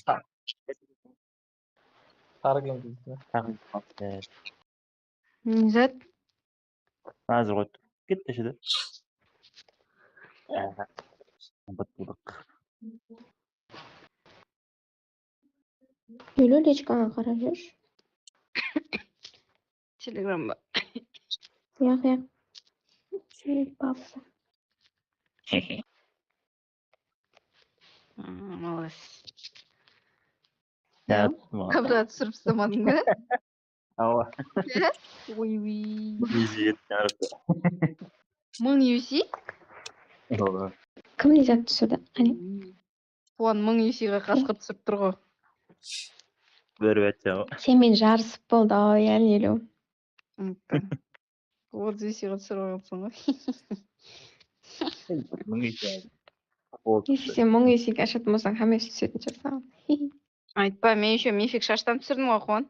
сары киім. Не зат? Қазір қойды. Кетті шеді. Бұттылдық. Өлі лечкаға қарап жүрші. Телеграмма. Яқ. Папа. Молодец. Қабырға түсіріп ұстамадың ба? Ала. Ой. Ези кетті жарықты. 1000 UC? Кім лизат түсірді? Қуан 1000 UC-ға қасқыр түсіріп тұр ғой. Бөріп әтсі ғой. Сенімен жарысып болды ау, иә, Нилу. Вот UC-ға түсіріп алғансың ғой. Если сен 1000 UC-ге ашатын болсаң, хамесі түсетін шығар саған. Айтпа, мен еще мифик шаштан түсірдім ғой, Қуан.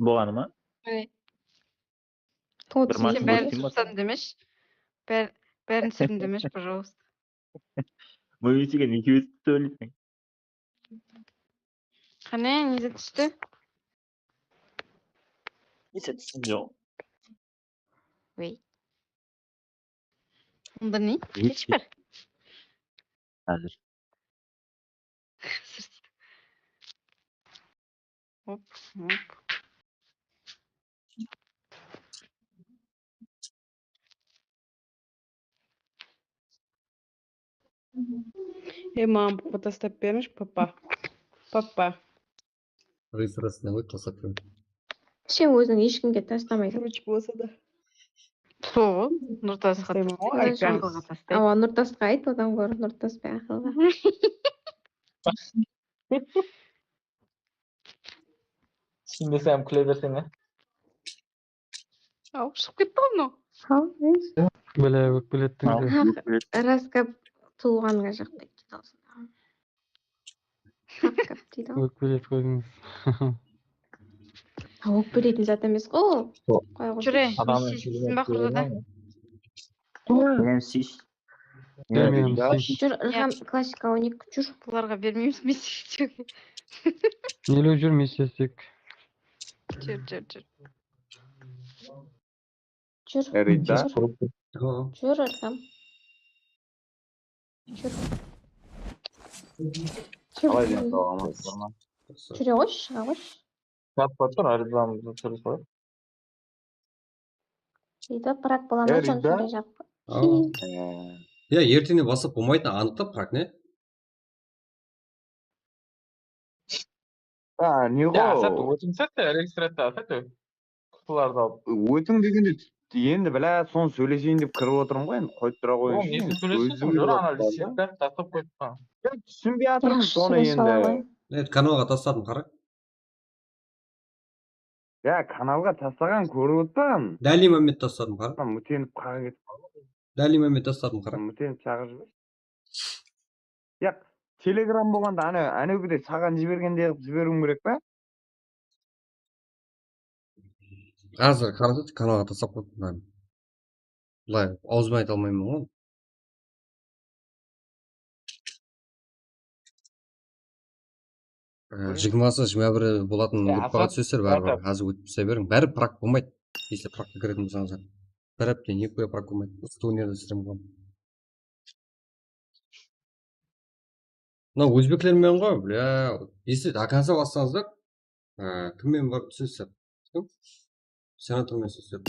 Болғаны ма? Сен бәрін түсірсем демеш. Бәрін түсірдім демеш, пожалуйста. Мөйісіген екеуіз сөйлесең. Қане, незе түсті? Несі түсін жоқ. Wait. Onda ne? Geç bir. Hazır. Hop, hop. Мам, папа тастап беріңізші, папа. Папа. Рысь-рысына ғой тастап беремін. Сен өзің ешкімге тастамайсың. Ручка болса да. Со, Нұртасқа Тастаймын ғой, Даже айка. ақылға тастай. Ава Нұртасқа айт, одан гөрі Нұртаспен ақылға. Түсінбесем күле берсең, ә? Ау, шығып кетті ғой мынау. Хал, нейс. Бля, өкпелеттің де. Раска туғанға жақтай дейді осында. Хаққап дейді ғой. Өкпелет қойдыңыз. Өкпелейтін зат емес қой. Қоя қойшы. Жүре, Адамның сізсің ба құрыда? Мен сиш. Бермеймін, сиш. Жүр, Ильхам, классика 12 жүр. Бұларға бермейміз месседж. Нелі жүр месесек. Жүр. Жүр. Рита. Жүр, Ильхам. Жүр. Қалай Жүр. ден сауғамыз? Жүре қойшы, шыға қойшы. Қатпа тұр, арызамызды тұрып қой. Дейді, бірақ бола ма, соны сөйлей жап. Я ертеңнен бастап болмайтын анықтап прак не? Не Я, ғой? сәтті, өтім сәтті, регистрация сәтті. Құтыларды алып. Өтің дегенде енді білә соны сөйлесейін деп кіріп отырмын ғой, енді қойып тұра Оң, қойыңызшы. несі сөйлесің, жүр анализ сетті, тастап қойып. Түсінбей жатырмын соны енді. Каналға тастадым қара. Я каналға тастаған көріп отырмын. Дәли Мамед тастадым қара. Мүтеніп қаға кетіп Дәли Мамед тастадым қара. мүтеніп шаға жүрмес. Я телеграм болғанда әнеугіде саған жібергенде жіберуім керек па? Қазір қарады каналға тастап қойдым. Былай аузыма айта алмаймын ғой. Жиырмасы 21 болатын группаға түсесіздер бәрібір қазір өтіп тастай берің. Бәрі прак болмайды. Если пракқа кіретін болсаңыздар. Бір апта никакой прак болмайды. Осы турнирді стрим қыламын. Мынау өзбектермен ғой, бля. Если до конца бастаңыздар, кіммен барып түсесіздер? Кім? Сенатормен түсесіздер.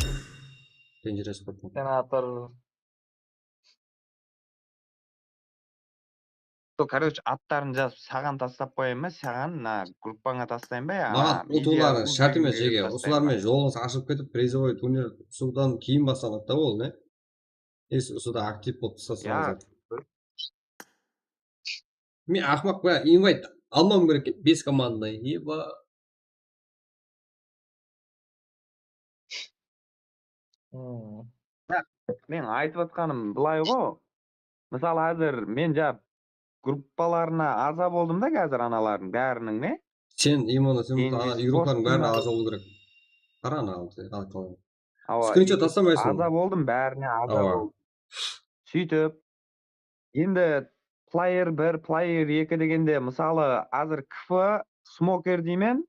Dangerous спорт. Сенатор. Короче, аттарын жазып саған тастап қояйын ба? Саған группаңа тастайын ба? Маған ұтуларын шарт емес жеге. Осылармен жолыңыз ашылып кетіп, призовой турнир судан кейін басталады да ол, не? Если суда актив болып тастасаңыздар. Мен ақмақ бля, инвайт алмам керек екен, 5 командный. Еба. Мен айтып отқаным былай ғой. Мысалы қазір мен жап группаларына аза болдым да қазір аналардың бәрінің, не? Сен именно сен группалардың бәріне аза болу керек. Қара ана қалай. Скриншот тастамайсың. Аза болдым, бәріне аза болдым. Сөйтіп, енді плеер 1, плеер 2 дегенде, мысалы қазір КФ, смокер деймен.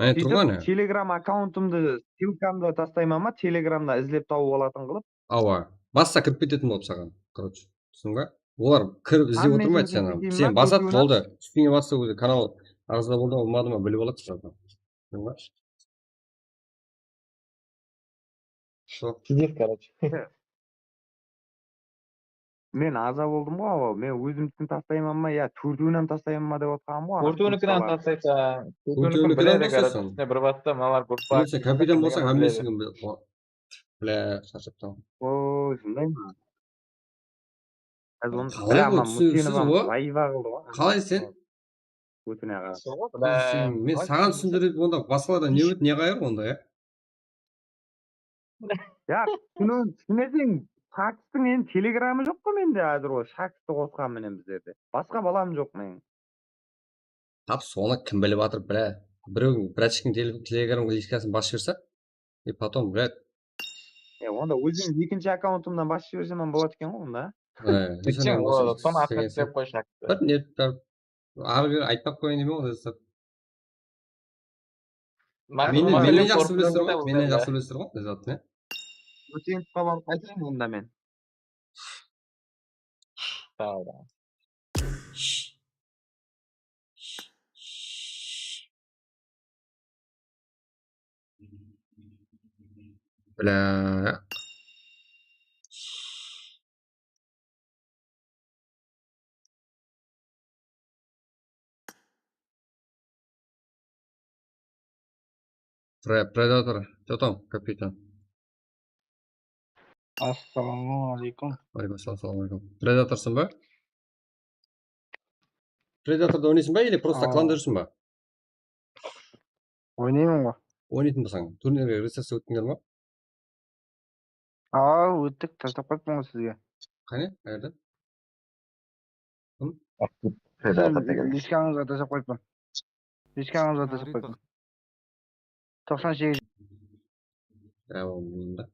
Сөйтіп, телеграм аккаунтымды, ссылкамды тастаймын ма, телеграмда іздеп тауып алатын қылып. Ауа. Баста кіріп кететін болып саған. Короче, түсің ба? Олар кіріп іздеп отырмайды сені. Сен басат болды. Үстіңе басты өзі канал арызда болды, олмады ма біліп алады сразу. Түсің ба? Сидет, короче. Мен аза болдым ғой, мен өзімдікін тастаймын ма, я төртеуінен тастаймын ма деп отқаным ғой. Төртеуінікінен тастайсың. Төртеуінікін біледі, короче. Бір батта, малар группа. Сен капитан болсаң, әмесіңін біледі. Бля, шаршап тамам. Ой, сондай ма? Қалай ғой түсінсіз ғой? Қалай сен? Өтіне аға. Мен саған түсіндіреді, онда басқаларда не өт, не қайыр онда, я? Я, түсінесің, шактың енді телеграмы жоқ қой менде әзір ғой, шакты қосқан менен біздерде. Басқа балам жоқ мен. Тап соны кім біліп жатыр, бля. Біреу, братчиктің телеграм лишкасын басып жіберсе, и потом, блядь. Онда өзім екінші аккаунтымдан басып жіберсем болады екен ғой онда. Тіксен, соны артық деп қой шақты. Бір нет, ары бері айтпап қойын деме ғой, Meni жақсы білесіздер ғой. Мені жақсы білесіздер ғой. Ләззатты. Өтенівқа барып қайтайын онда мен. Tamam. Бля. Предатор. Что там, капитан? Ассалаумағалейкум. Алейкум ассалам. Предаторсың ба? Предаторда ойнайсың ба или просто кланда жүрсің ба? Ойнаймын ғой. Ойнайтын болсаң, турнирге рецепция өттіңдер ма? Өттік, тастап қойыппын ғой сізге. Қане? Қайерде? Лишкаңызға тастап қойыппын. 98. Ja, onda.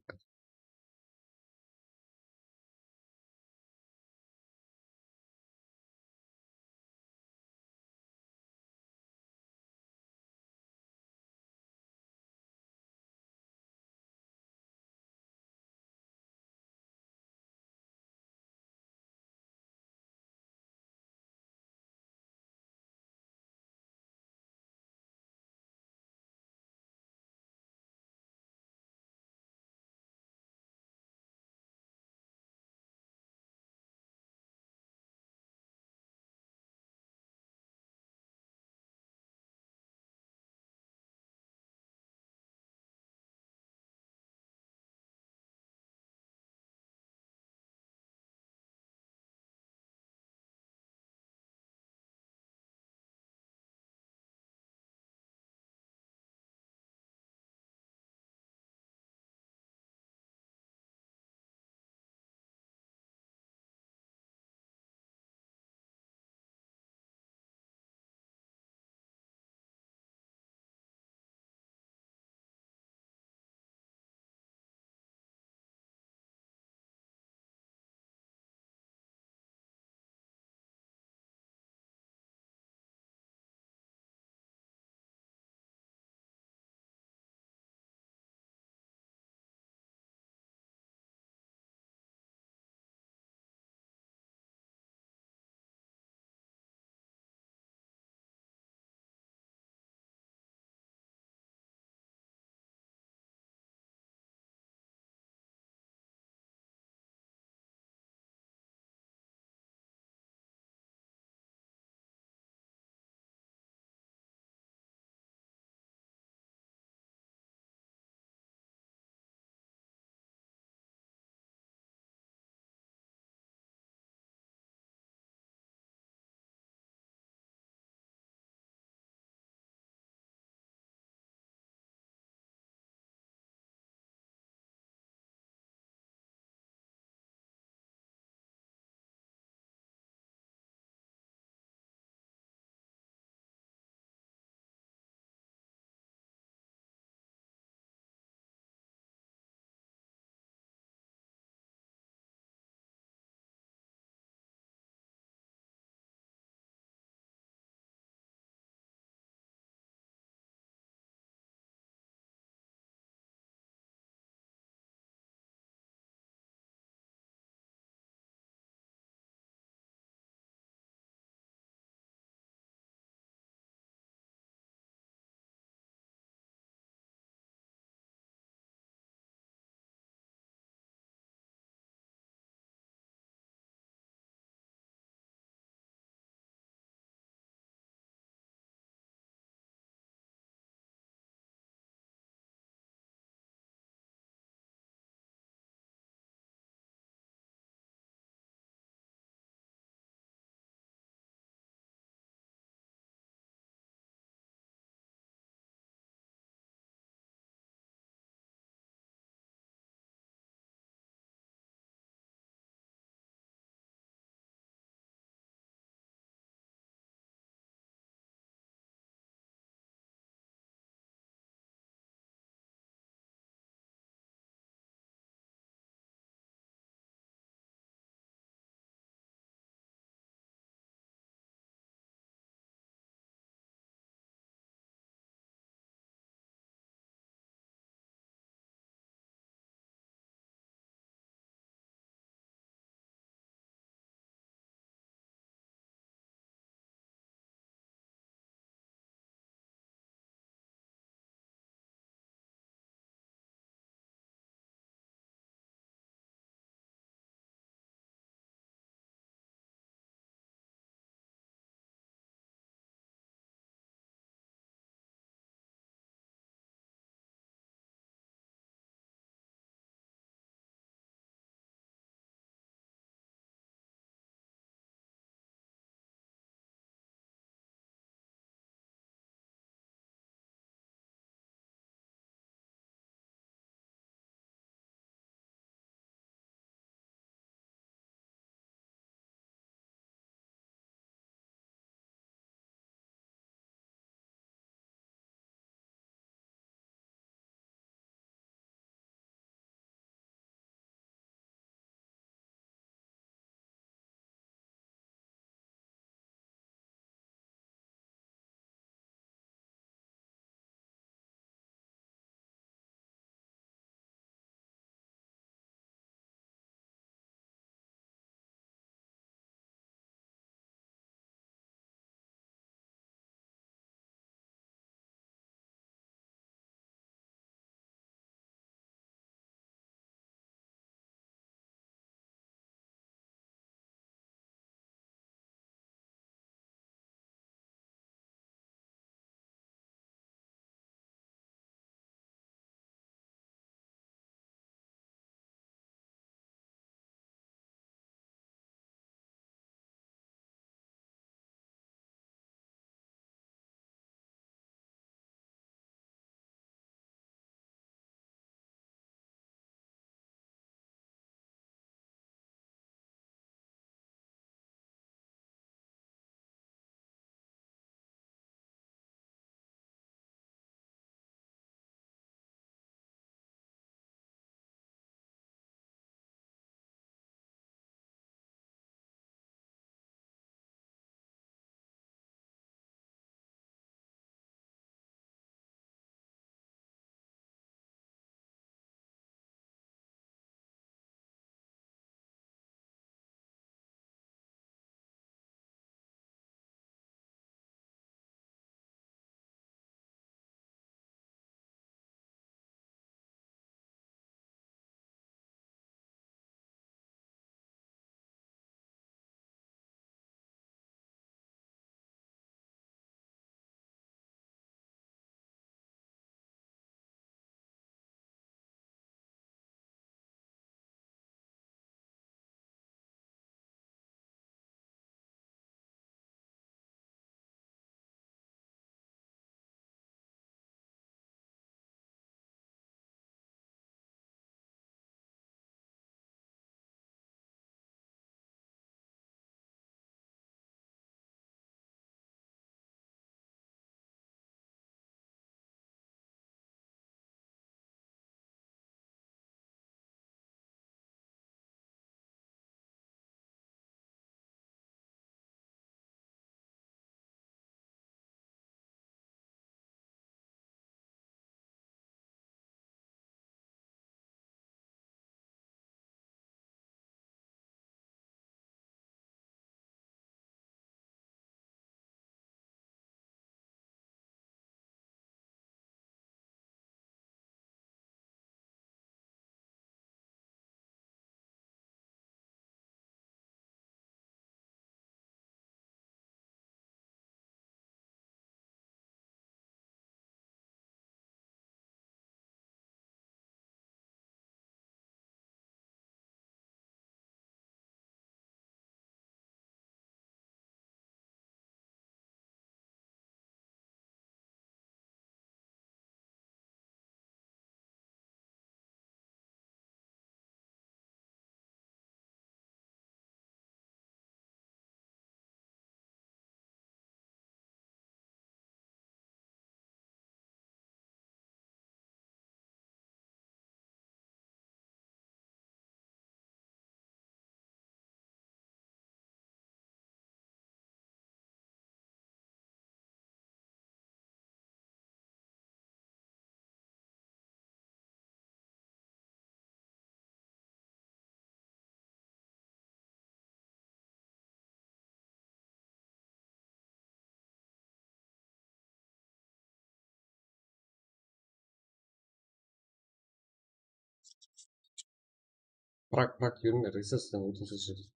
Prak yürüme. Resesden olsun seçeriz.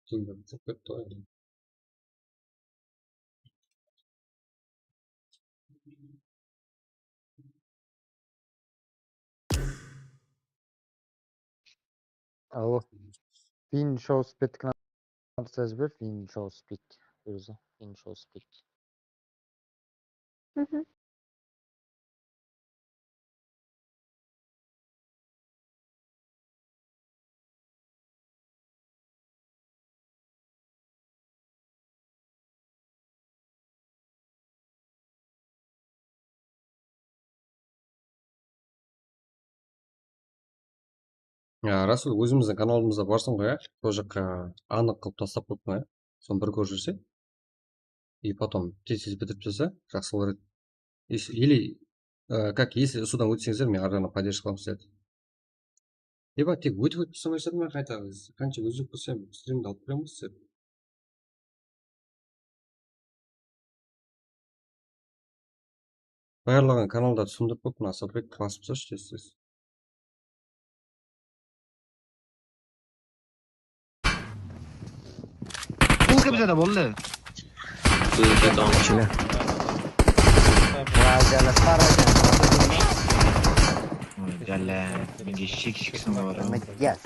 Şimdi çok kötü oynadı. Алло. Фин show speed кнопкасы жібер. Фин show speed. Өзі. Фин show speed. Мгм. Расул, өзіміздің каналымызда барсың ғой, сол жаққа анық қылып тастап қойыппын, соны бір көріп жүрсе, и потом тез бітіріп тастаса, жақсы болар еді. Или, если содан өтсеңіздер, мен ары жағынан поддержка қыламын сіздерді. Либо тек өтіп тастамай жатыр ма, қайта қанша үзіліп болса, стримді алып беремін ғой сіздерді. Барлығын каналда түсіндіріп қойыппын, Асылбек басып тасташы тез. Бұл кімдеді болды?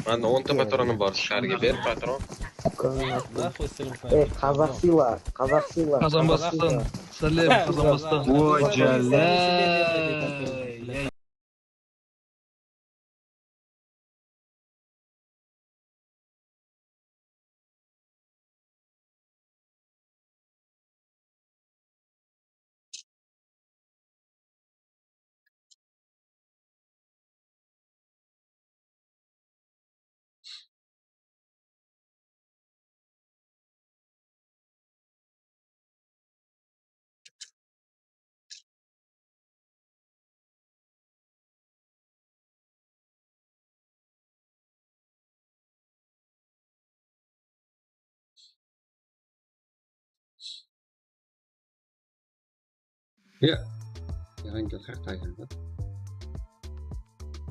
Ана 10 патроным бар. Шәрге бер патрон. Қазақсыйлар. Қазанбастан. Сәлем, Қазанбастан. Ой, жәлә. Иә, яғанға қақта айтады.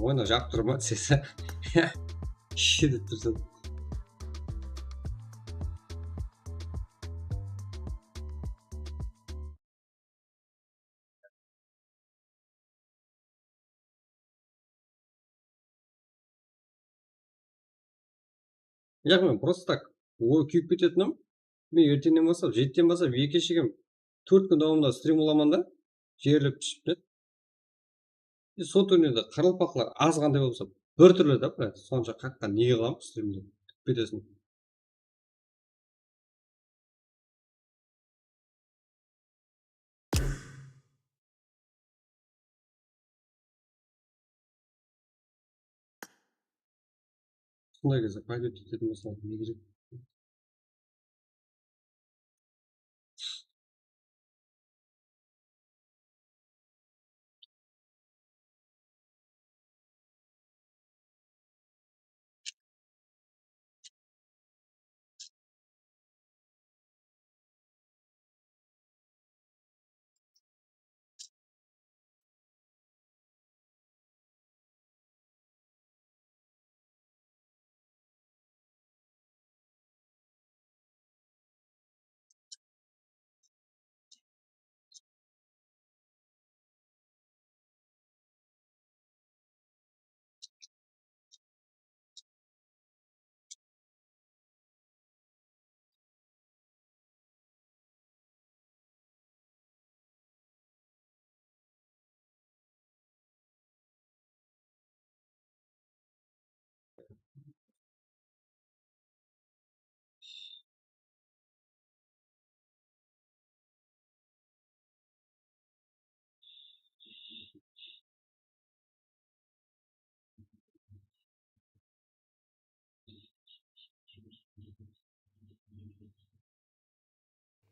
Оны жап тұр ма, сесі. Шедіп тұрсын. Яғни мен просто так ой күйіп кететінім, мен ертеңнен бастап, 7-тен бастап, 2 шегем 4 күн давамында стрим оламын да, жерліп түсіп, сол түрінде қырылпақлар аз қандай болса, бір түрлі да, сонша қаққан не қыламын стримде, кетесің. Сондай кезде пойдет ететін болса, не керек?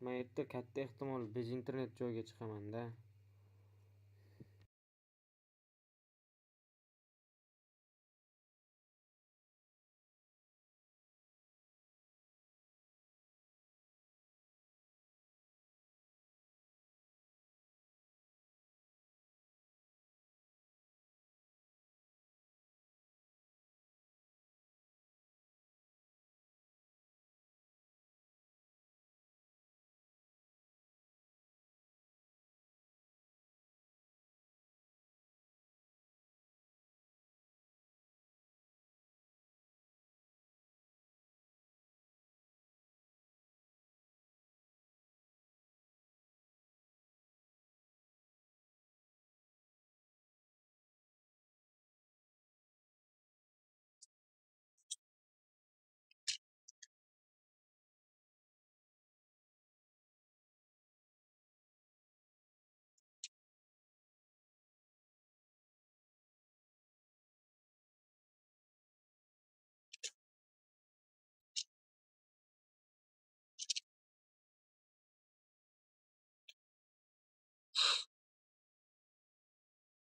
Men yerda katta ehtimol biz internet joyga chiqaman-da.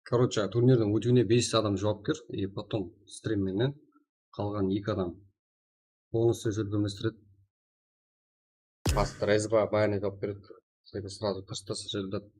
Короче, турнирдің өтуіне 5 адам жауапкер, и потом стримменен қалған 2 адам полностью жүргізілместіреді. Басты резба баян етіп береді. Сені сразу тастаса жүрдеді.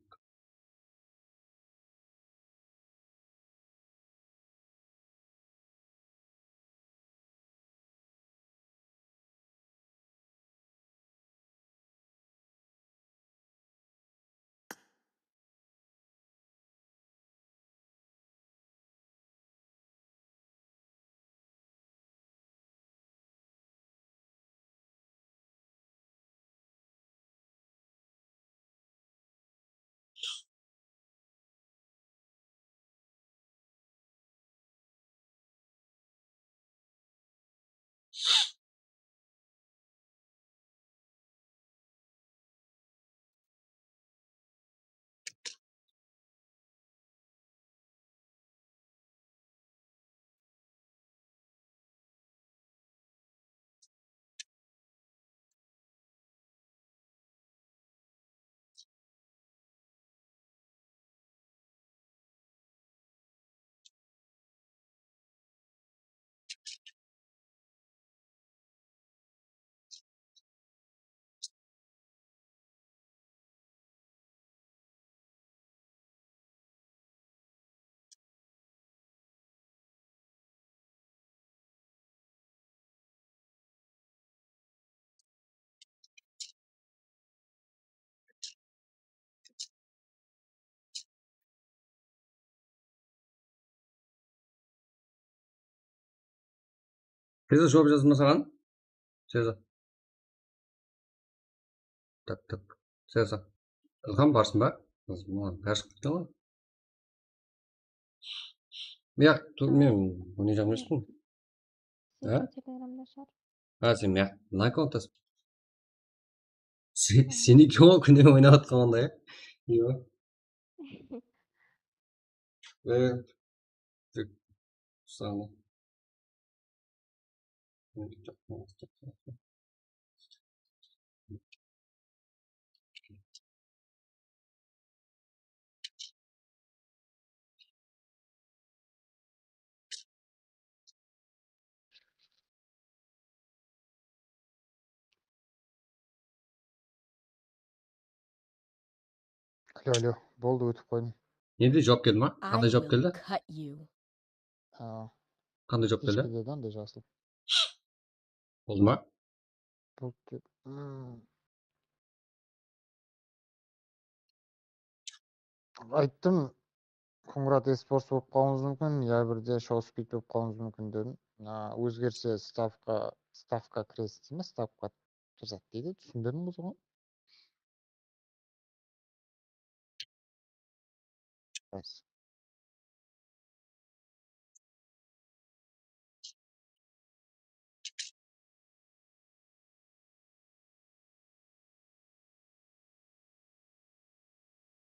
Сеза жауап жаздым саған? Сеза. Так. Сеза. Ылғам барсың ба? Маған ғашық кетті ғой. Мен ойнай алмайсың. Сен мына аккаунттасың. Сен екеуің ғой күнде ойнап жатқанда, иә? Саны. Алло, болды өтіп қойдым. Енді жауап келді ма? Қандай жауап келді? Қандай жауап келді? Ешкіде андай жасыл. Болды ма? Болды. Айттым, Қоңырат eSports болып қалуыңыз мүмкін, я бірде шоу-спид болып қалуыңыз мүмкін дедім. Өзгерсе ставка кіресіз емес, ставка жазады дейді. Түсіндірдің бұзы ғой?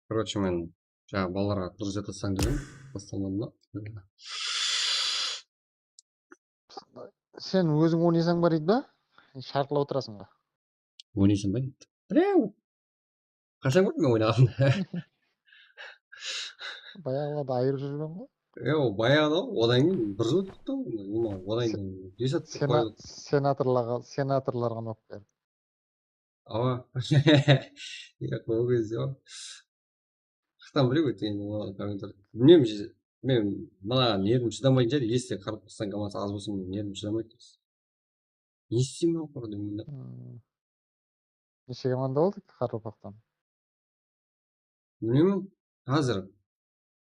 Короче, мен жаңа балаларға дұрыс жасасаң дедім. Басталмады ма? Сен өзің ойнасаң бар еді ба? Шарқылап отырасың ба? Ойнайсың ба дейді. Біреу. Қашан көрдің мен ойнағанды? Баяғыларды айырып жүрген ғой. Баяғыда одан кейін бір жыл өтті ғой. Одан кейін 5 атты қойылып. Сенаторларға оқып берді. Ава. Ол кезде ғой. Қақтан біле өткен комментарий. Білмеймін, мен маған нервім шыдамайтын шығар, если қарап тұрсаң командасы аз болса мен нервім шыдамайды. Не істеймін ол деймін да. Неше команда болды Қарақалпақтан? Білмеймін. Қазір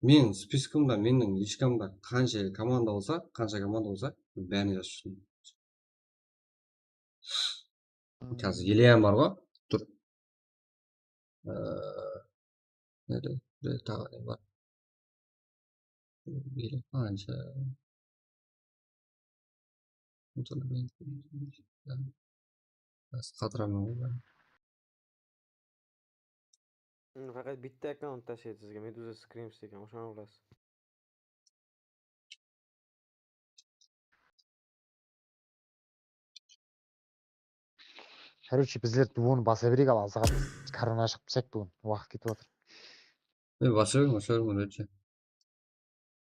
менің спискімда, менің личкамда қанша команда болса, бәріне жазып жүрдім. Қазір Ильям бар ғой, тұр. Тағы не бар. Қанша. Қатырамын ғой. Faqat bitta akkaunt tashlaydi sizga, Meduza Screams degan, o'shani bilasiz. Короче, біздер дуаны баса берейік, ал азға корона шығып түсек бүгін. Уақыт кетіп отыр. Баса бермін,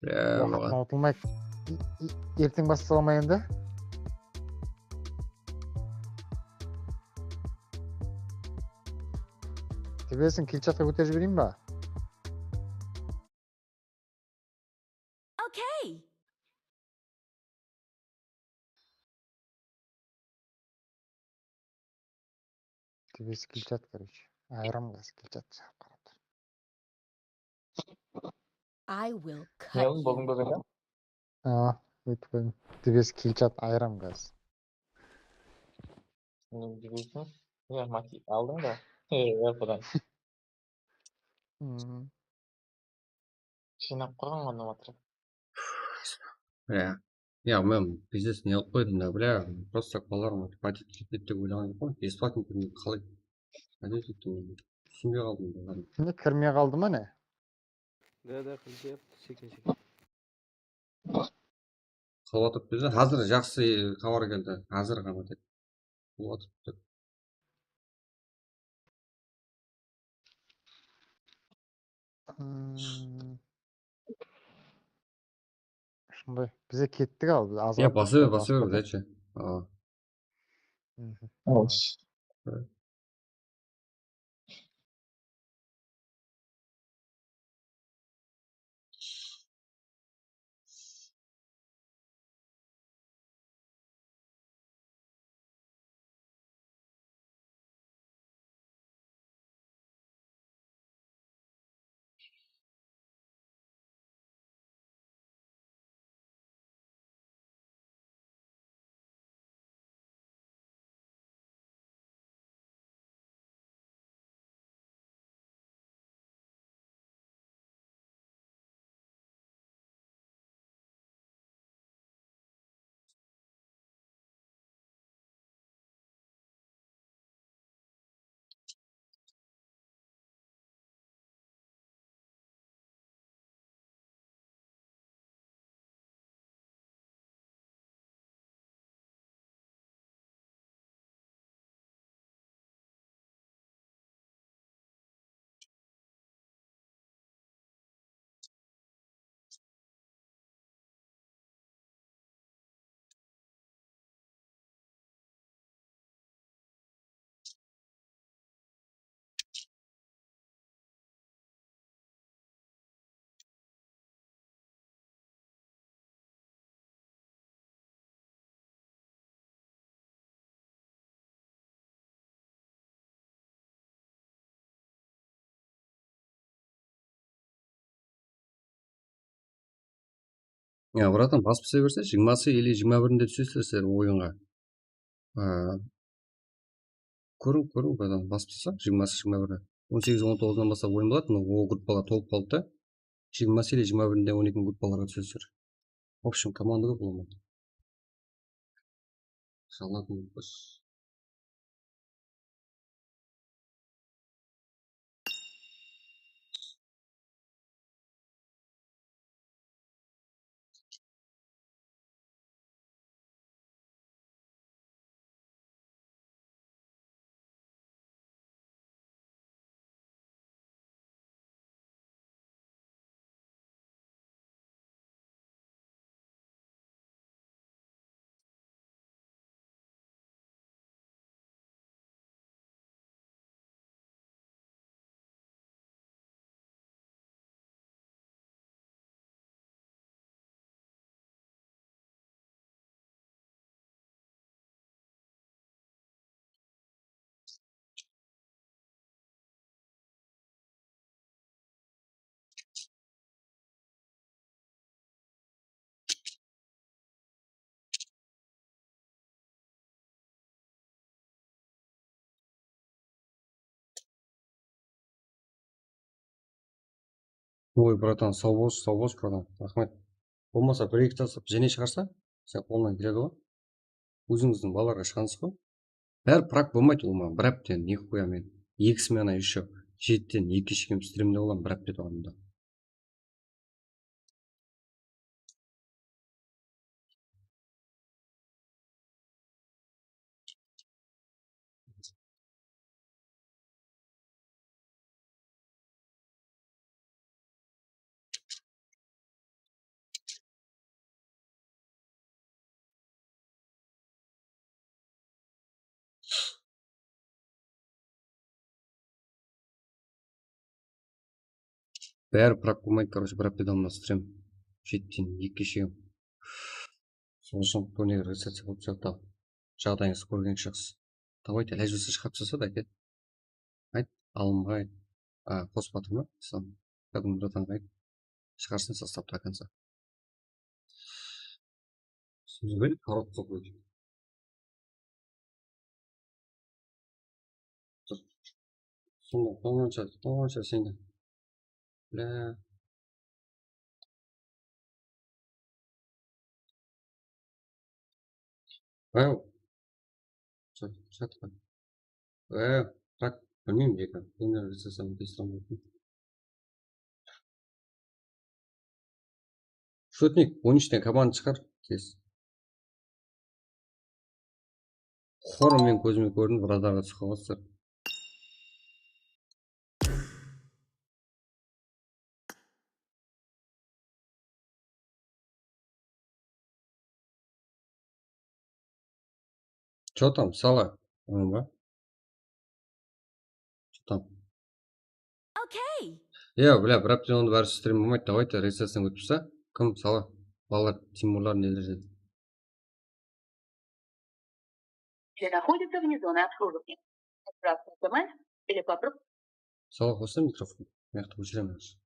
Уақытына ұтылмайды. Ертең бастала ма енді? Тебесін килчатқа көтеріп жіберейін ба? Тебесі килчат, короче. Айрам газ килчат. Неғылың болдың ба бені? Өтіп қойдым. Тебесі килчат, айрам газ. Білесің? Мати алдың ба? Бұдан. Жинап қойған оны отырып. Я, мен пиздец не алып қойдым да, бля, просто так балаларым патит кетеді деп ойлаған жоқпын. Бесплатный кірмей қалай? Патит еттім, түсінбей қалдым. Не кірмей қалды ма не? Да, қылжапты, секен-секен. Қалыватып бізде қазір жақсы хабар келді. Қазір ғана деп. Қалыватып деп. Шындай, бізе кеттік ал. Я басы бер, дәче. Я, братан, басып түсе берсе, 20-сы или 21-інде түсесіздер ойынға. Көрің, братан, басып түссақ, 20-сы 21-ді. 18-19-нан бастап ойын болады, но ол группалар толып қалды да. 20-сы или 21-інде 12 группаларға түсесіздер. В общем, команда көп болмайды. Салатын біз. Ой, братан, сау болшы, братан. Рахмет. Болмаса бір-екі жасап және шығарса, сен қолынан келеді ғой. Өзіңіздің балаларға шығансыз ғой. Бәрі прак болмайды ол маған. Бір аптен, нихуя мен. 2 смена еще. 7-тен 2 шекем стримде боламын бір апта оғанда. бәрі прап болмайды, короче, бір аптада алмастырамын. Шеттен екі кешегім. Сол үшін көне рецепция болып жатты. Жағдайыңызды көрген шығыс. Давайте, ләжбесі шығарып жасады, әкет. Айт, алымға айт. Қоспатыр ма? Сан, кәдімгі жатанға айт. Шығарсын состав до конца. Сіз бәлі коробка қойды. Сонда, тоңанша сенде. Бля. Вау. Жатқан. Так, білмеймін дека. Өнер жасасам тестламайтын. Шутник, 13-тен команда шығар. Тез. Хоры мен көзіме көрдім, радарға түсіп қалғансыздар. Чё там, сала? Ба? Чё там? Бля, бір аптен онды бәрі стрим болмайды. Давайте, регистрацияны өтіп тұрса. Кім, сала? Балалар, Тимурлар нелер деді. Находится вне зоны обслуживания. Отправьте смс или попробуйте. Сала қоса микрофон. Мияқты көшіреміз.